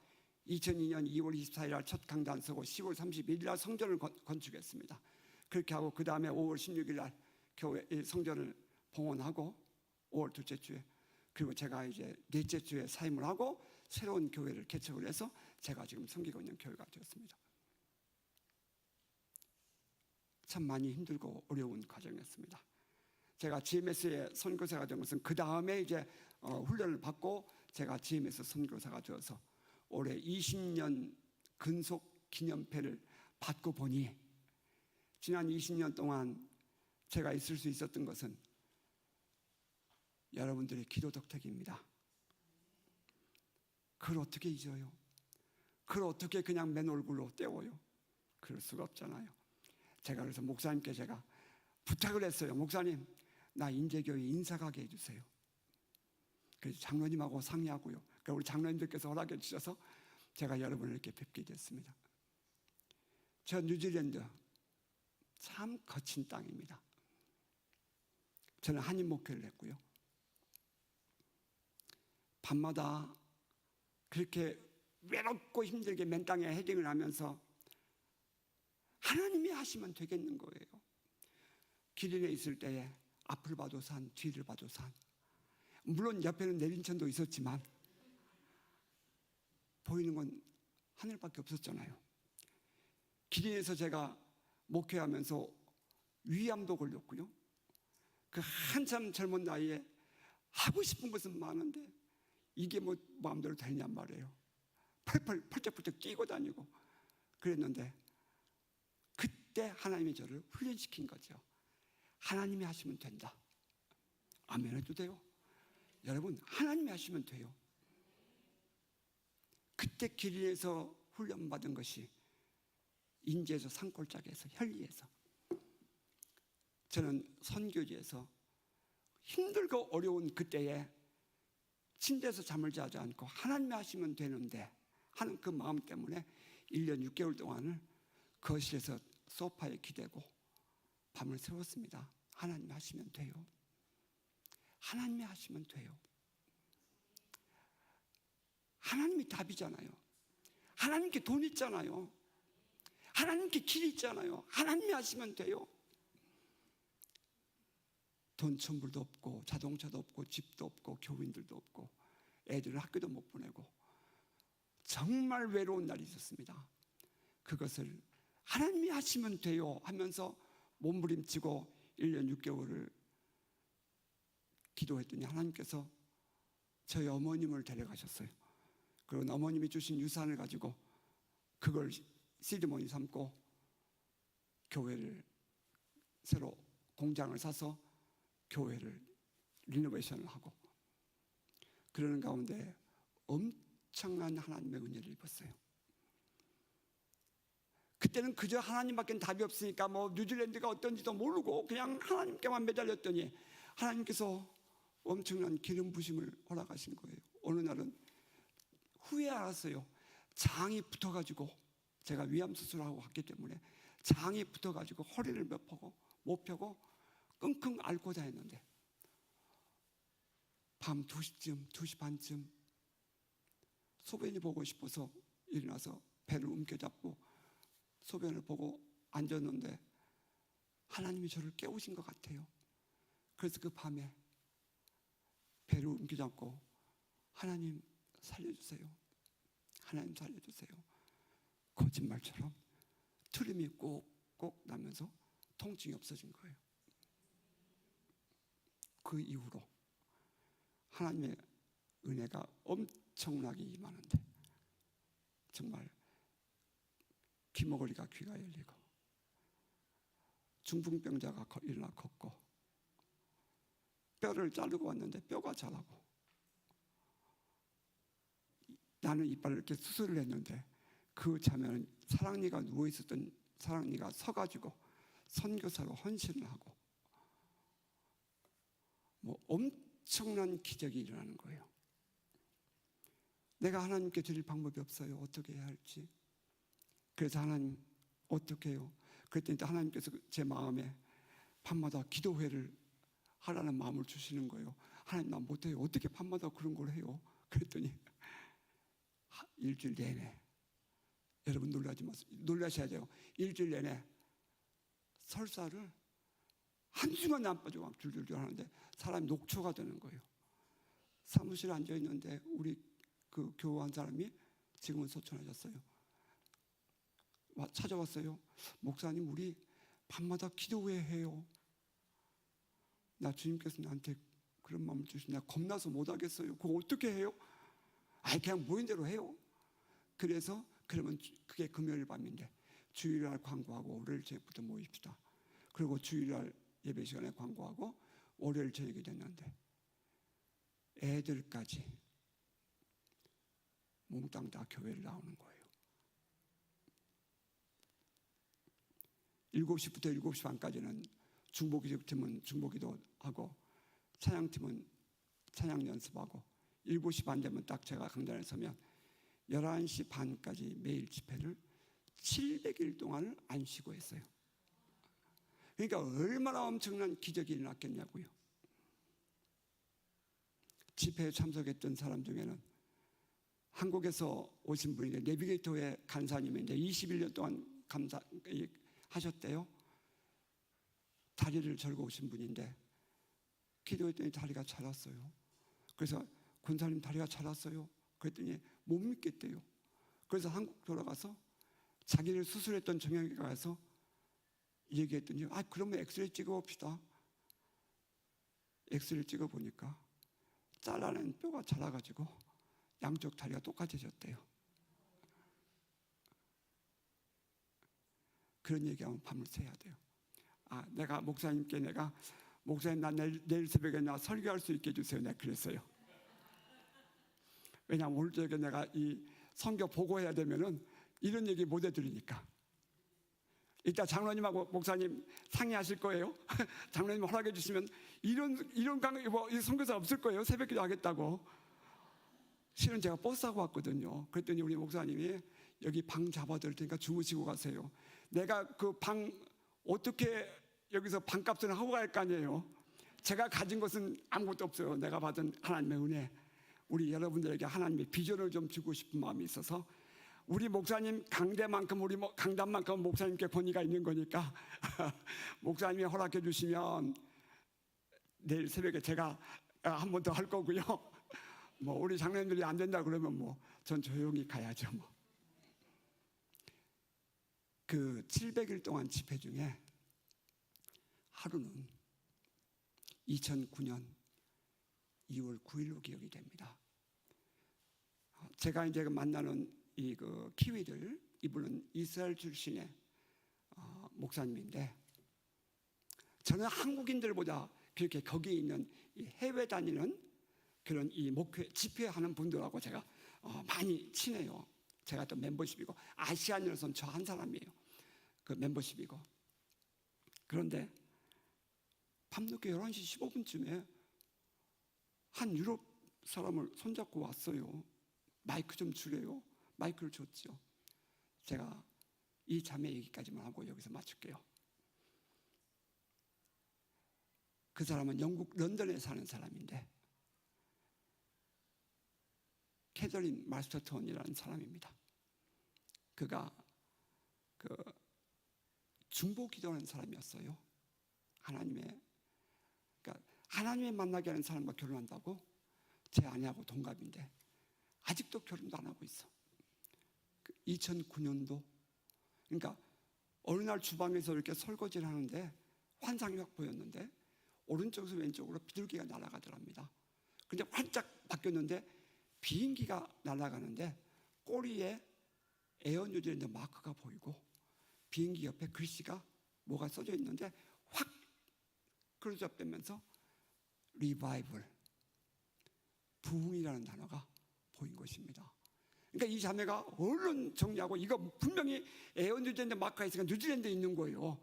2002년 2월 24일 날 첫 강단 서고 10월 31일 날 성전을 건축했습니다. 그렇게 하고 그 다음에 5월 16일 날 교회 성전을 봉헌하고 5월 둘째 주에, 그리고 제가 이제 넷째 주에 사임을 하고 새로운 교회를 개척을 해서 제가 지금 섬기고 있는 교회가 되었습니다. 참 많이 힘들고 어려운 과정이었습니다. 제가 GMS의 선교사가 된 것은 그 다음에 이제 훈련을 받고 제가 GMS 선교사가 되어서 올해 20년 근속 기념패를 받고 보니 지난 20년 동안 제가 있을 수 있었던 것은 여러분들의 기도 덕택입니다. 그걸 어떻게 잊어요? 그걸 어떻게 그냥 맨 얼굴로 때워요? 그럴 수가 없잖아요. 제가 그래서 목사님께 제가 부탁을 했어요. 목사님, 나 인재교회 인사가게 해주세요. 그래서 장로님하고 상의하고요. 그러니까 우리 장로님들께서 허락해 주셔서 제가 여러분을 이렇게 뵙게 됐습니다. 저 뉴질랜드 참 거친 땅입니다. 저는 한인 목회를 했고요. 밤마다 그렇게 외롭고 힘들게 맨 땅에 헤딩을 하면서 하나님이 하시면 되겠는 거예요. 기린에 있을 때에 앞을 봐도 산, 뒤를 봐도 산. 물론 옆에는 내린천도 있었지만 보이는 건 하늘밖에 없었잖아요. 기린에서 제가 목회하면서 위암도 걸렸고요. 그 한참 젊은 나이에 하고 싶은 것은 많은데 이게 뭐 마음대로 되냔 말이에요. 펄쩍펄쩍 뛰고 다니고 그랬는데 그때 하나님이 저를 훈련시킨 거죠. 하나님이 하시면 된다. 아멘 해도 돼요. 여러분, 하나님이 하시면 돼요. 그때 기린에서 훈련받은 것이 인제에서 산골짜기에서 혈리에서 저는 선교지에서 힘들고 어려운 그때에 침대에서 잠을 자지 않고 하나님이 하시면 되는데 하는 그 마음 때문에 1년 6개월 동안을 거실에서 소파에 기대고 밤을 새웠습니다. 하나님이 하시면 돼요. 하나님이 하시면 돼요. 하나님이 답이잖아요. 하나님께 돈 있잖아요. 하나님께 길 있잖아요. 하나님이 하시면 돼요. 돈 천불도 없고 자동차도 없고 집도 없고 교인들도 없고 애들을 학교도 못 보내고 정말 외로운 날이 있었습니다. 그것을 하나님이 하시면 돼요 하면서 몸부림치고 1년 6개월을 기도했더니 하나님께서 저희 어머님을 데려가셨어요. 그리고 어머님이 주신 유산을 가지고 그걸 시드머니 삼고 교회를 새로 공장을 사서 교회를 리노베이션을 하고 그러는 가운데 엄청난 하나님의 은혜를 입었어요. 그때는 그저 하나님밖에 답이 없으니까 뭐 뉴질랜드가 어떤지도 모르고 그냥 하나님께만 매달렸더니 하나님께서 엄청난 기름 부심을 허락하신 거예요. 어느 날은 후에 알았어요. 장이 붙어가지고 제가 위암 수술하고 갔기 때문에 장이 붙어가지고 허리를 못 펴고 끙끙 앓고 다녔는데 밤 2시쯤 2시 반쯤 소변이 보고 싶어서 일어나서 배를 움켜잡고 소변을 보고 앉았는데 하나님이 저를 깨우신 것 같아요. 그래서 그 밤에 배를 움켜잡고 하나님 살려주세요. 하나님 살려주세요. 거짓말처럼 트림이 꼭꼭 나면서 통증이 없어진 거예요. 그 이후로 하나님의 은혜가 엄청나게 임하는데 정말 귀머거리가 귀가 열리고 중풍병자가 일어나 걷고 뼈를 자르고 왔는데 뼈가 자라고 나는 이빨을 이렇게 수술을 했는데 그 자매는 사랑니가 누워있었던 사랑니가 서가지고 선교사로 헌신을 하고 뭐 엄청난 기적이 일어나는 거예요. 내가 하나님께 드릴 방법이 없어요. 어떻게 해야 할지. 그래서 하나님 어떻게 해요? 그랬더니 하나님께서 제 마음에 밤마다 기도회를 하라는 마음을 주시는 거예요. 하나님 나 못해요. 어떻게 밤마다 그런 걸 해요? 그랬더니 일주일 내내, 여러분 놀라셔야 돼요. 일주일 내내 설사를 한순간에 안 빠지고 막 줄줄줄 하는데 사람이 녹초가 되는 거예요. 사무실에 앉아 있는데 우리 그 교우한 사람이 지금은 소천하셨어요. 찾아왔어요. 목사님, 우리 밤마다 기도회 해요. 나 주님께서 나한테 그런 마음을 주시니 나 겁나서 못 하겠어요. 그거 어떻게 해요? 아니 그냥 모인 대로 해요. 그래서 그러면 그게 금요일 밤인데 주일날 광고하고 월요일 저녁부터 모입시다. 그리고 주일날 예배 시간에 광고하고 월요일 저녁이 됐는데 애들까지 몽땅 다 교회를 나오는 거예요. 7시부터 7시 반까지는 중보기도팀은 중보기도 하고 찬양팀은 찬양 연습하고 7시 반 되면 딱 제가 강단에 서면 11시 반까지 매일 집회를 700일 동안을 안 쉬고 했어요. 그러니까 얼마나 엄청난 기적이 일어났겠냐고요. 집회에 참석했던 사람 중에는 한국에서 오신 분인데 내비게이터의 간사님인데 21년 동안 하셨대요. 다리를 절고 오신 분인데 기도했더니 다리가 자랐어요. 그래서 권사님 다리가 자랐어요. 그랬더니 못 믿겠대요. 그래서 한국 돌아가서 자기를 수술했던 정형외과 가서 얘기했더니 그러면 엑스레이 찍어봅시다. 엑스레이 찍어보니까 잘라낸 뼈가 자라가지고 양쪽 다리가 똑같아졌대요. 그런 얘기하면 밤을 새야 돼요. 내가 목사님께 목사님 나 내일 새벽에 나 설교할 수 있게 해주세요. 내가 그랬어요. 왜냐하면 오늘 저녁에 내가 이 선교 보고해야 되면은 이런 얘기 못 해드리니까. 이따 장로님하고 목사님 상의하실 거예요. 장로님 허락해 주시면 이런 강의 이 선교사 없을 거예요. 새벽기도 하겠다고. 실은 제가 버스하고 왔거든요. 그랬더니 우리 목사님이 여기 방 잡아드릴 테니까 주무시고 가세요. 내가 그 방 어떻게 여기서 방값을 하고 갈 거 아니에요. 제가 가진 것은 아무것도 없어요. 내가 받은 하나님의 은혜, 우리 여러분들에게 하나님의 비전을 좀 주고 싶은 마음이 있어서 우리 목사님 강단만큼 목사님께 권위가 있는 거니까 목사님이 허락해 주시면 내일 새벽에 제가 한 번 더 할 거고요. 우리 장로님들이 안 된다 그러면 전 조용히 가야죠. 그 700일 동안 집회 중에 하루는 2009년 2월 9일로 기억이 됩니다. 제가 이제 만나는 그 키위들, 이분은 이스라엘 출신의 목사님인데 저는 한국인들보다 그렇게 거기에 있는 해외 다니는 그런 이 목회 집회하는 분들하고 제가 많이 친해요. 제가 또 멤버십이고 아시안으로서는 저 한 사람이에요. 그 멤버십이고. 그런데 밤늦게 11시 15분쯤에 한 유럽 사람을 손잡고 왔어요. 마이크 좀 주래요. 마이크를 줬죠. 제가 이 자매 얘기까지만 하고 여기서 마칠게요. 그 사람은 영국 런던에 사는 사람인데 캐서린 마스터톤이라는 사람입니다. 그가 중보 기도하는 사람이었어요. 하나님의 만나게 하는 사람과 결혼한다고 제 아내하고 동갑인데 아직도 결혼도 안 하고 있어. 2009년도 그러니까 어느 날 주방에서 이렇게 설거지를 하는데 환상이 확 보였는데 오른쪽에서 왼쪽으로 비둘기가 날아가더랍니다. 근데 활짝 바뀌었는데 비행기가 날아가는데 꼬리에 에어 뉴질랜드 마크가 보이고 비행기 옆에 글씨가 뭐가 써져 있는데 확 클로즈업되면서 리바이벌, 부흥이라는 단어가 보인 것입니다. 그러니까 이 자매가 얼른 정리하고 이거 분명히 에어 뉴질랜드 마크가 있으니까 뉴질랜드에 있는 거예요.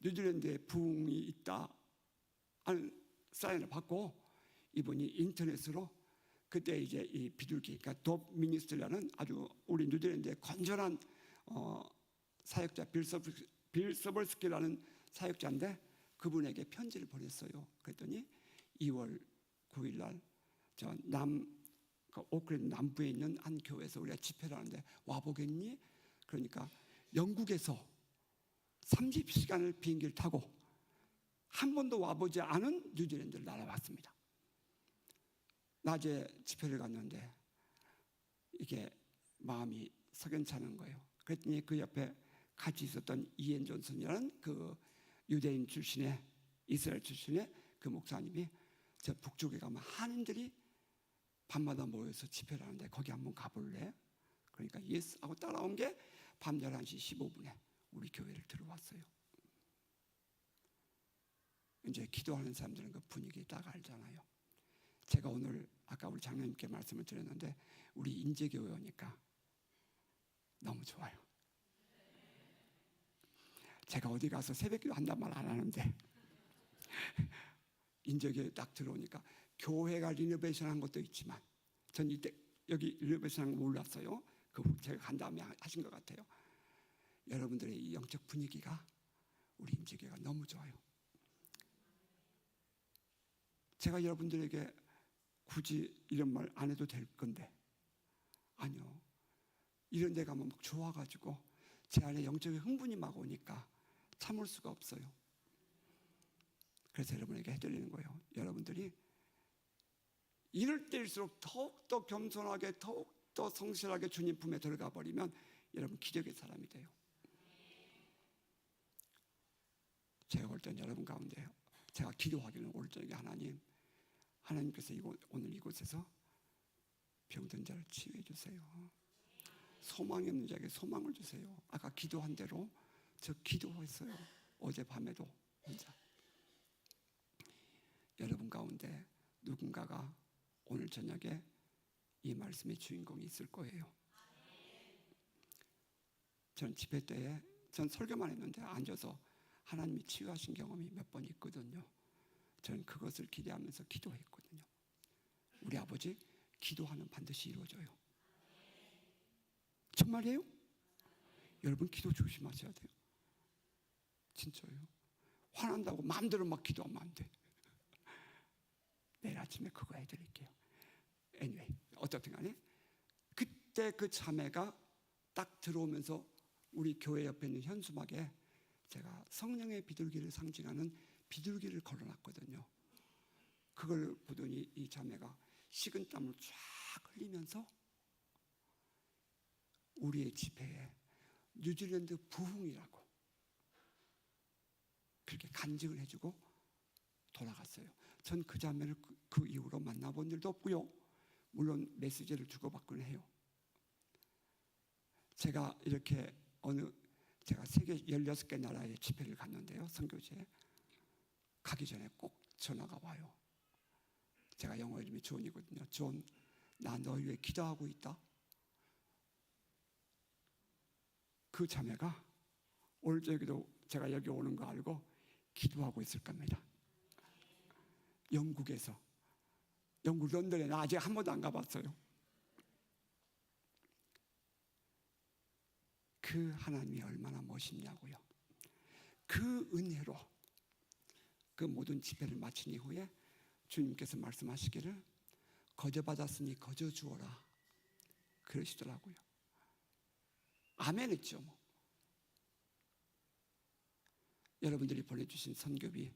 뉴질랜드에 부흥이 있다 하는 사인을 받고 이분이 인터넷으로 그때 이제 이 비둘기, 그러니까 덥 미니스트라는 아주 우리 뉴질랜드의 건전한 사역자 빌 서벌스키라는 사역자인데 그분에게 편지를 보냈어요. 그랬더니 2월 9일 날저남 오클랜드 남부에 있는 한 교회에서 우리가 집회를 하는데 와보겠니? 그러니까 영국에서 30시간을 비행기를 타고 한 번도 와보지 않은 뉴질랜드를 날아왔습니다. 낮에 집회를 갔는데 이게 마음이 석연찮은 거예요. 그랬더니 그 옆에 같이 있었던 이엔 존슨이라는 그 유대인 출신의 이스라엘 출신의 그 목사님이 저 북쪽에 가면 한인들이 밤마다 모여서 집회를 하는데 거기 한번 가볼래? 그러니까 예스 하고 따라온 게 밤 11시 15분에 우리 교회를 들어왔어요. 이제 기도하는 사람들은 그 분위기 딱 알잖아요. 제가 오늘 아까 우리 장로님께 말씀을 드렸는데 우리 인재교회 오니까 너무 좋아요. 제가 어디 가서 새벽기도 한단 말 안 하는데 인재교회 딱 들어오니까 교회가 리노베이션 한 것도 있지만 전 이때 여기 리노베이션 한 거 몰랐어요. 그 제가 간 다음에 하신 것 같아요. 여러분들의 이 영적 분위기가 우리 인재교회가 너무 좋아요. 제가 여러분들에게 굳이 이런 말 안 해도 될 건데 아니요. 이런 데 가면 막 좋아가지고 제 안에 영적인 흥분이 막 오니까 참을 수가 없어요. 그래서 여러분에게 해드리는 거예요. 여러분들이 이럴 때일수록 더욱더 겸손하게 더욱더 성실하게 주님 품에 들어가 버리면 여러분 기적의 사람이 돼요. 제가 볼 땐 여러분 가운데 제가 기도하기는 오늘 저녁에 하나님께서 오늘 이곳에서 병든 자를 치유해 주세요. 소망이 없는 자에게 소망을 주세요. 아까 기도한 대로 저 기도했어요. 어젯밤에도 혼자. 여러분 가운데 누군가가 오늘 저녁에 이 말씀의 주인공이 있을 거예요. 전 집회 때에 전 설교만 했는데 앉아서 하나님이 치유하신 경험이 몇 번 있거든요. 저는 그것을 기대하면서 기도했거든요. 우리 아버지 기도하면 반드시 이루어져요. 정말이에요? 여러분 기도 조심하셔야 돼요. 진짜예요. 화난다고 마음대로 막 기도하면 안 돼. 내일 아침에 그거 해드릴게요. anyway, 어떻든 간에 그때 그 자매가 딱 들어오면서 우리 교회 옆에 있는 현수막에 제가 성령의 비둘기를 상징하는 비둘기를 걸어놨거든요. 그걸 보더니 이 자매가 식은땀을 쫙 흘리면서 우리의 집회에 뉴질랜드 부흥이라고 그렇게 간증을 해주고 돌아갔어요. 전 그 자매를 그 이후로 만나본 일도 없고요. 물론 메시지를 주고받곤 해요. 제가 이렇게 제가 세계 16개 나라의 집회를 갔는데요. 선교지에 가기 전에 꼭 전화가 와요. 제가 영어 이름이 존이거든요. 존, 나 너 위해 기도하고 있다. 그 자매가 오늘 저녁에도 제가 여기 오는 거 알고 기도하고 있을 겁니다. 영국에서, 영국 런던에 나 아직 한 번도 안 가봤어요. 그 하나님이 얼마나 멋있냐고요. 그 은혜로 그 모든 집회를 마친 이후에 주님께서 말씀하시기를 거저 받았으니 거저 주어라 그러시더라고요. 아멘 했죠. 뭐. 여러분들이 보내주신 선교비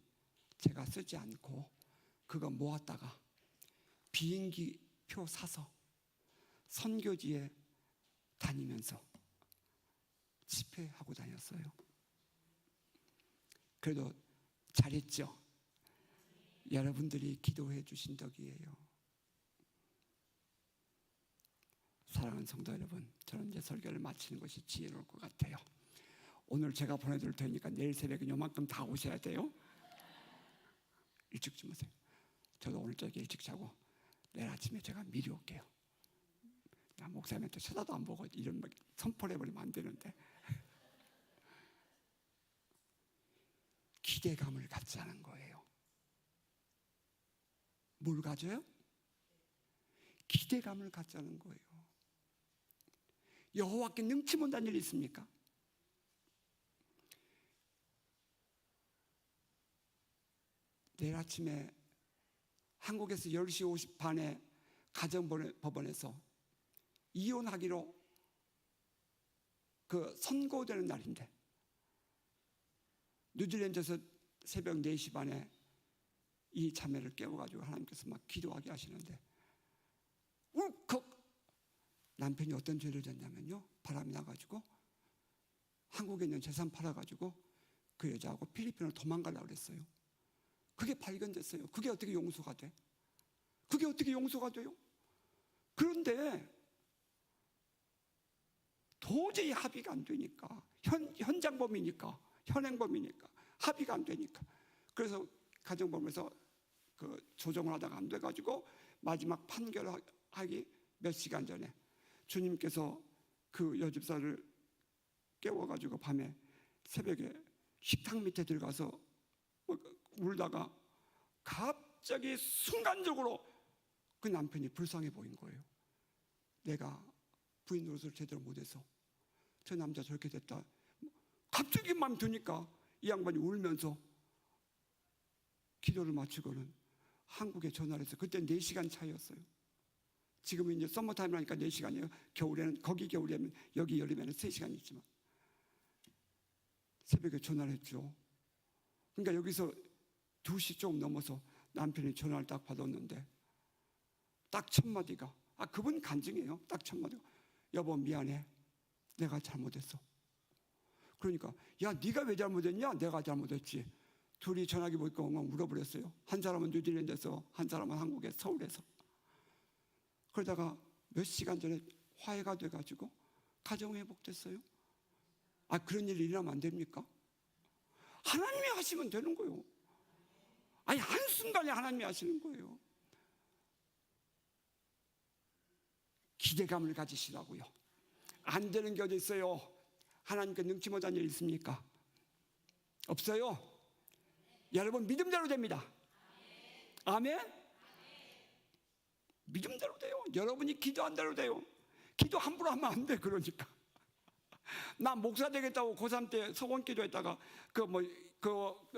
제가 쓰지 않고 그거 모았다가 비행기 표 사서 선교지에 다니면서 집회하고 다녔어요. 그래도 잘했죠. 여러분들이 기도해 주신 덕이에요. 사랑하는 성도 여러분, 저는 이제 설교를 마치는 것이 지혜로울 것 같아요. 오늘 제가 보내드릴 테니까 내일 새벽에 요만큼 다 오셔야 돼요. 일찍 주무세요. 저도 오늘 저녁에 일찍 자고 내일 아침에 제가 미리 올게요. 목사님한테 쳐다도 안 보고 이런 막 선포를 해버리면 안 되는데 기대감을 갖자는 거예요. 뭘 가져요? 기대감을 갖자는 거예요. 여호와께 능치 못한 일이 있습니까? 내일 아침에 한국에서 10시 50분에 가정법원에서 이혼하기로 그 선고되는 날인데 뉴질랜드에서 새벽 4시 반에 이 자매를 깨워가지고 하나님께서 막 기도하게 하시는데 울컥 남편이 어떤 죄를 졌냐면요, 바람이 나가지고 한국에 있는 재산 팔아가지고 그 여자하고 필리핀으로 도망가려고 그랬어요. 그게 발견됐어요. 그게 어떻게 용서가 돼? 그게 어떻게 용서가 돼요? 그런데 도저히 합의가 안 되니까, 현장범이니까, 현행범이니까 합의가 안 되니까, 그래서 가정법원에서 그 조정을 하다가 안 돼가지고 마지막 판결하기 몇 시간 전에 주님께서 그 여집사를 깨워가지고 밤에 새벽에 식탁 밑에 들어가서 울다가 갑자기 순간적으로 그 남편이 불쌍해 보인 거예요. 내가 부인 노릇을 제대로 못해서 저 남자 저렇게 됐다. 갑자기 마음 드니까 이 양반이 울면서 기도를 마치고는 한국에 전화를 해서, 그때 4시간 차이였어요. 지금은 이제 썸머타임을 하니까 4시간이에요. 겨울에는, 거기 겨울에는, 여기 여름에는 3시간이지만 새벽에 전화를 했죠. 그러니까 여기서 2시 조금 넘어서 남편이 전화를 딱 받았는데 딱 첫 마디가, 그분 간증이에요. 딱 첫 마디가, 여보 미안해, 내가 잘못했어. 그러니까 야 네가 왜 잘못했냐? 내가 잘못했지. 둘이 전화기 보니까 엉엉 울어버렸어요. 한 사람은 뉴질랜드에서, 한 사람은 한국에 서울에서. 그러다가 몇 시간 전에 화해가 돼가지고 가정 회복됐어요. 그런 일이 일어나면 안 됩니까? 하나님이 하시면 되는 거예요. 한순간에 하나님이 하시는 거예요. 기대감을 가지시라고요. 안 되는 게 어디 있어요? 하나님께 능치 못한 일 있습니까? 없어요. 여러분 믿음대로 됩니다. 아멘. 믿음대로 돼요. 여러분이 기도한 대로 돼요. 기도 함부로 하면 안 돼. 그러니까 나 목사 되겠다고 고3 때 서원 기도했다가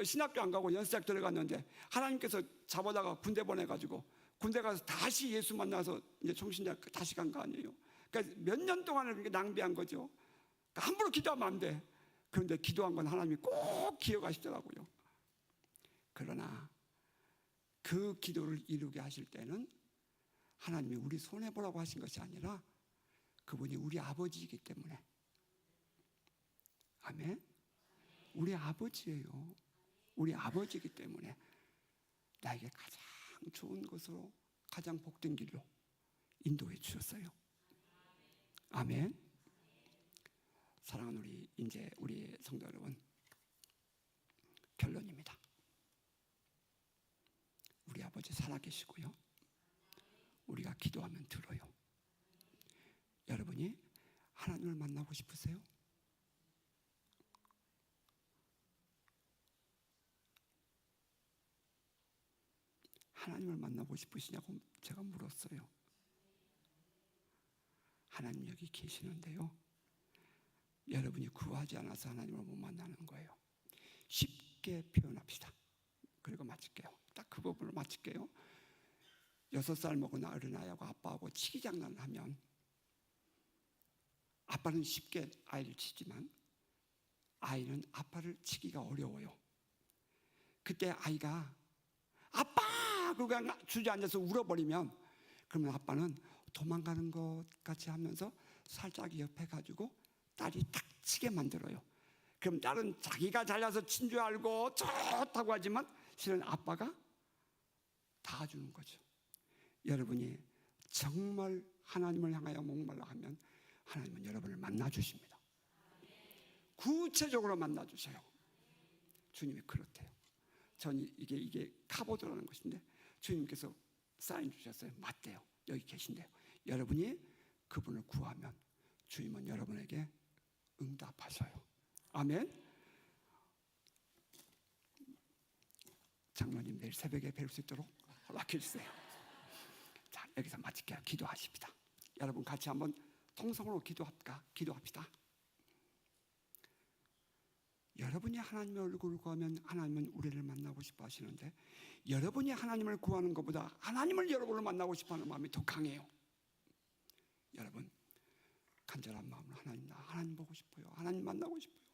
신학교 안 가고 연수대학 들어갔는데 하나님께서 잡아다가 군대 보내가지고 군대 가서 다시 예수 만나서 이제 총신대학 다시 간 거 아니에요. 그러니까 몇 년 동안을 그렇게 낭비한 거죠. 그러니까 함부로 기도하면 안 돼. 그런데 기도한 건 하나님이 꼭 기억하시더라고요. 그러나 그 기도를 이루게 하실 때는 하나님이 우리 손해보라고 하신 것이 아니라 그분이 우리 아버지이기 때문에. 아멘. 우리 아버지예요. 우리 아버지이기 때문에 나에게 가장 좋은 것으로, 가장 복된 길로 인도해 주셨어요. 아멘. 사랑하는 우리 성도 여러분, 결론입니다. 우리 아버지 살아계시고요. 우리가 기도하면 들어요. 여러분이 하나님을 만나고 싶으세요? 하나님을 만나고 싶으시냐고 제가 물었어요. 하나님 여기 계시는데요, 여러분이 구하지 않아서 하나님을 못 만나는 거예요. 쉽게 표현합시다. 그리고 마칠게요. 딱 그 부분을 마칠게요. 6살 먹은 어린아이하고 아빠하고 치기 장난을 하면 아빠는 쉽게 아이를 치지만 아이는 아빠를 치기가 어려워요. 그때 아이가 아빠! 그러고 주저앉아서 울어버리면, 그러면 아빠는 도망가는 것 같이 하면서 살짝 옆에 가지고 딸이 탁 치게 만들어요. 그럼 딸은 자기가 잘나서 친 줄 알고 좋다고 하지만 실은 아빠가 다 주는 거죠. 여러분이 정말 하나님을 향하여 목말라 하면 하나님은 여러분을 만나 주십니다. 구체적으로 만나 주세요. 주님이 그렇대요. 전 이게 카보드라는 것인데 주님께서 사인 주셨어요. 맞대요. 여기 계신대요. 여러분이 그분을 구하면 주님은 여러분에게 응답하셔요. 아멘. 장로님 내일 새벽에 뵐 수 있도록 허락해주세요. 자, 여기서 마칠게요. 기도하십니다. 여러분 같이 한번 통성으로 기도합시다. 여러분이 하나님의 얼굴을 구하면 하나님은 우리를 만나고 싶어 하시는데, 여러분이 하나님을 구하는 것보다 하나님을 여러분을 만나고 싶어 하는 마음이 더 강해요. 여러분, 간절한 마음으로 하나님, 나 하나님 보고 싶어요. 하나님 만나고 싶어요.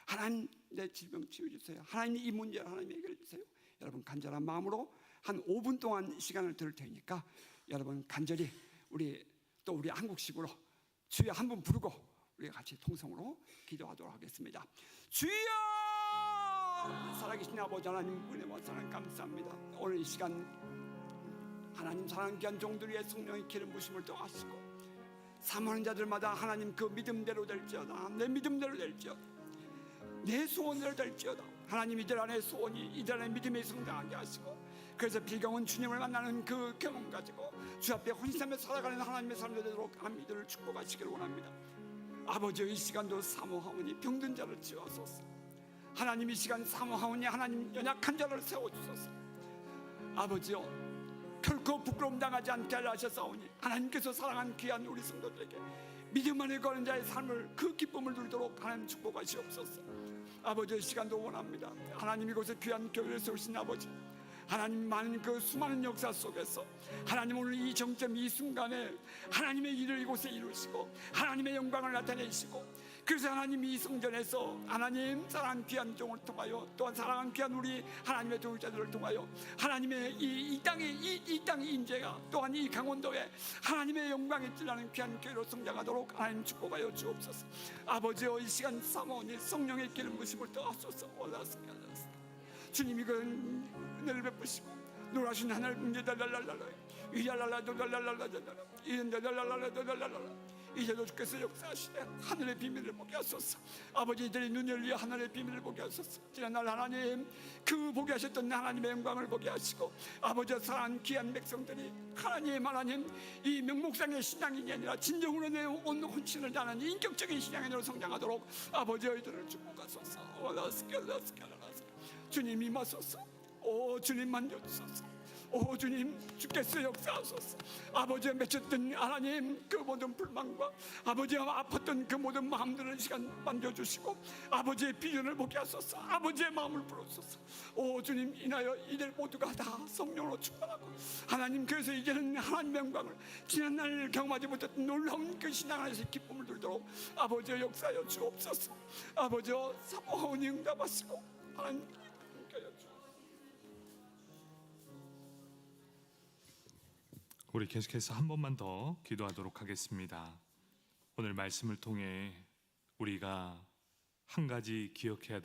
하나님, 내 질병 치유주세요. 하나님, 이 문제를 하나님 해결해 주세요. 여러분, 간절한 마음으로 한 5분 동안 시간을 드릴 테니까 여러분 간절히 우리 한국식으로 주여 한 번 부르고 우리 같이 통성으로 기도하도록 하겠습니다. 주여! 살아계신 아버지 하나님, 은혜와 사랑 감사합니다. 오늘 이 시간 하나님 사랑 귀한 종들 위해 성령의 기름 부심을 더하시고 사모하는 자들마다 하나님 그 믿음대로 될지어다. 내 믿음대로 될지어다. 내 소원대로 될지어다. 하나님 이들 안에 소원이, 이들 안에 믿음이 성장하게 하시고, 그래서 비경은 주님을 만나는 그 경험 가지고 주 앞에 헌신하며 살아가는 하나님의 삶이 되도록 이들을 축복하시기를 원합니다. 아버지, 이 시간도 사모하오니 병든 자를 치유하소서. 하나님, 이 시간 사모하오니 하나님 연약한 자를 세워주소서. 아버지요, 결코 부끄러움 당하지 않게 하려 하셨사오니 하나님께서 사랑한 귀한 우리 성도들에게 믿음 안에 거는 자의 삶을, 그 기쁨을 누리도록 하나님 축복하시옵소서. 아버지, 이 시간도 원합니다. 하나님, 이곳에 귀한 교회를 세우신 아버지, 하나님 많은 그 수많은 역사 속에서 하나님 오늘 이 정점, 이 순간에 하나님의 일을 이곳에 이루시고 하나님의 영광을 나타내시고, 그래서 하나님 이 성전에서 하나님 사랑한 귀한 종을 통하여, 또한 사랑한 귀한 우리 하나님의 도우자들을 통하여 하나님의 이 땅의 인재가, 또한 이 강원도에 하나님의 영광이 드러나는 귀한 교회로 성장하도록 하나님 축복하여 주옵소서. 아버지여, 이 시간 사모니 성령의 기름 부심을 더하소서. 올라왔습니다. 주님이 그 은혜를 베푸시고 놀라신 하늘 문제달랄랄랄라 이랄랄라도달랄랄라달랄라 이랄랄랄라도달랄랄라. 이제도 주께서 역사하시되 하늘의 비밀을 보게 하소서. 아버지, 이들의 눈을 열려 하늘의 비밀을 보게 하소서. 지난날 하나님 그 보게 하셨던 하나님의 영광을 보게 하시고, 아버지 사랑하는 귀한 백성들이 하나님 이 명목상의 신앙인이 아니라 진정으로 내 온 혼신을 다하는 인격적인 신앙인으로 성장하도록 아버지 이들을 축복하소서. 주님 임하소서. 오 주님 만져주소서. 오 주님, 주께서 역사하소서. 아버지의 맺혔던 하나님 그 모든 불만과 아버지와 아팠던 그 모든 마음들을 시간 만져주시고 아버지의 비전을 보게 하소서. 아버지의 마음을 풀어소서. 오 주님, 인하여 이들 모두가 다 성령으로 충만하고 하나님, 그래서 이제는 하나님의 영광을 지난날 경험하지 못했던 놀라운 그 신앙 안에서 기쁨을 누리도록 아버지의 역사하여 주옵소서. 아버지여, 사모하오니 응답하시고 하나님 우리 계속해서 한 번만 더 기도하도록 하겠습니다. 오늘 말씀을 통해 우리가 한 가지 기억해야 될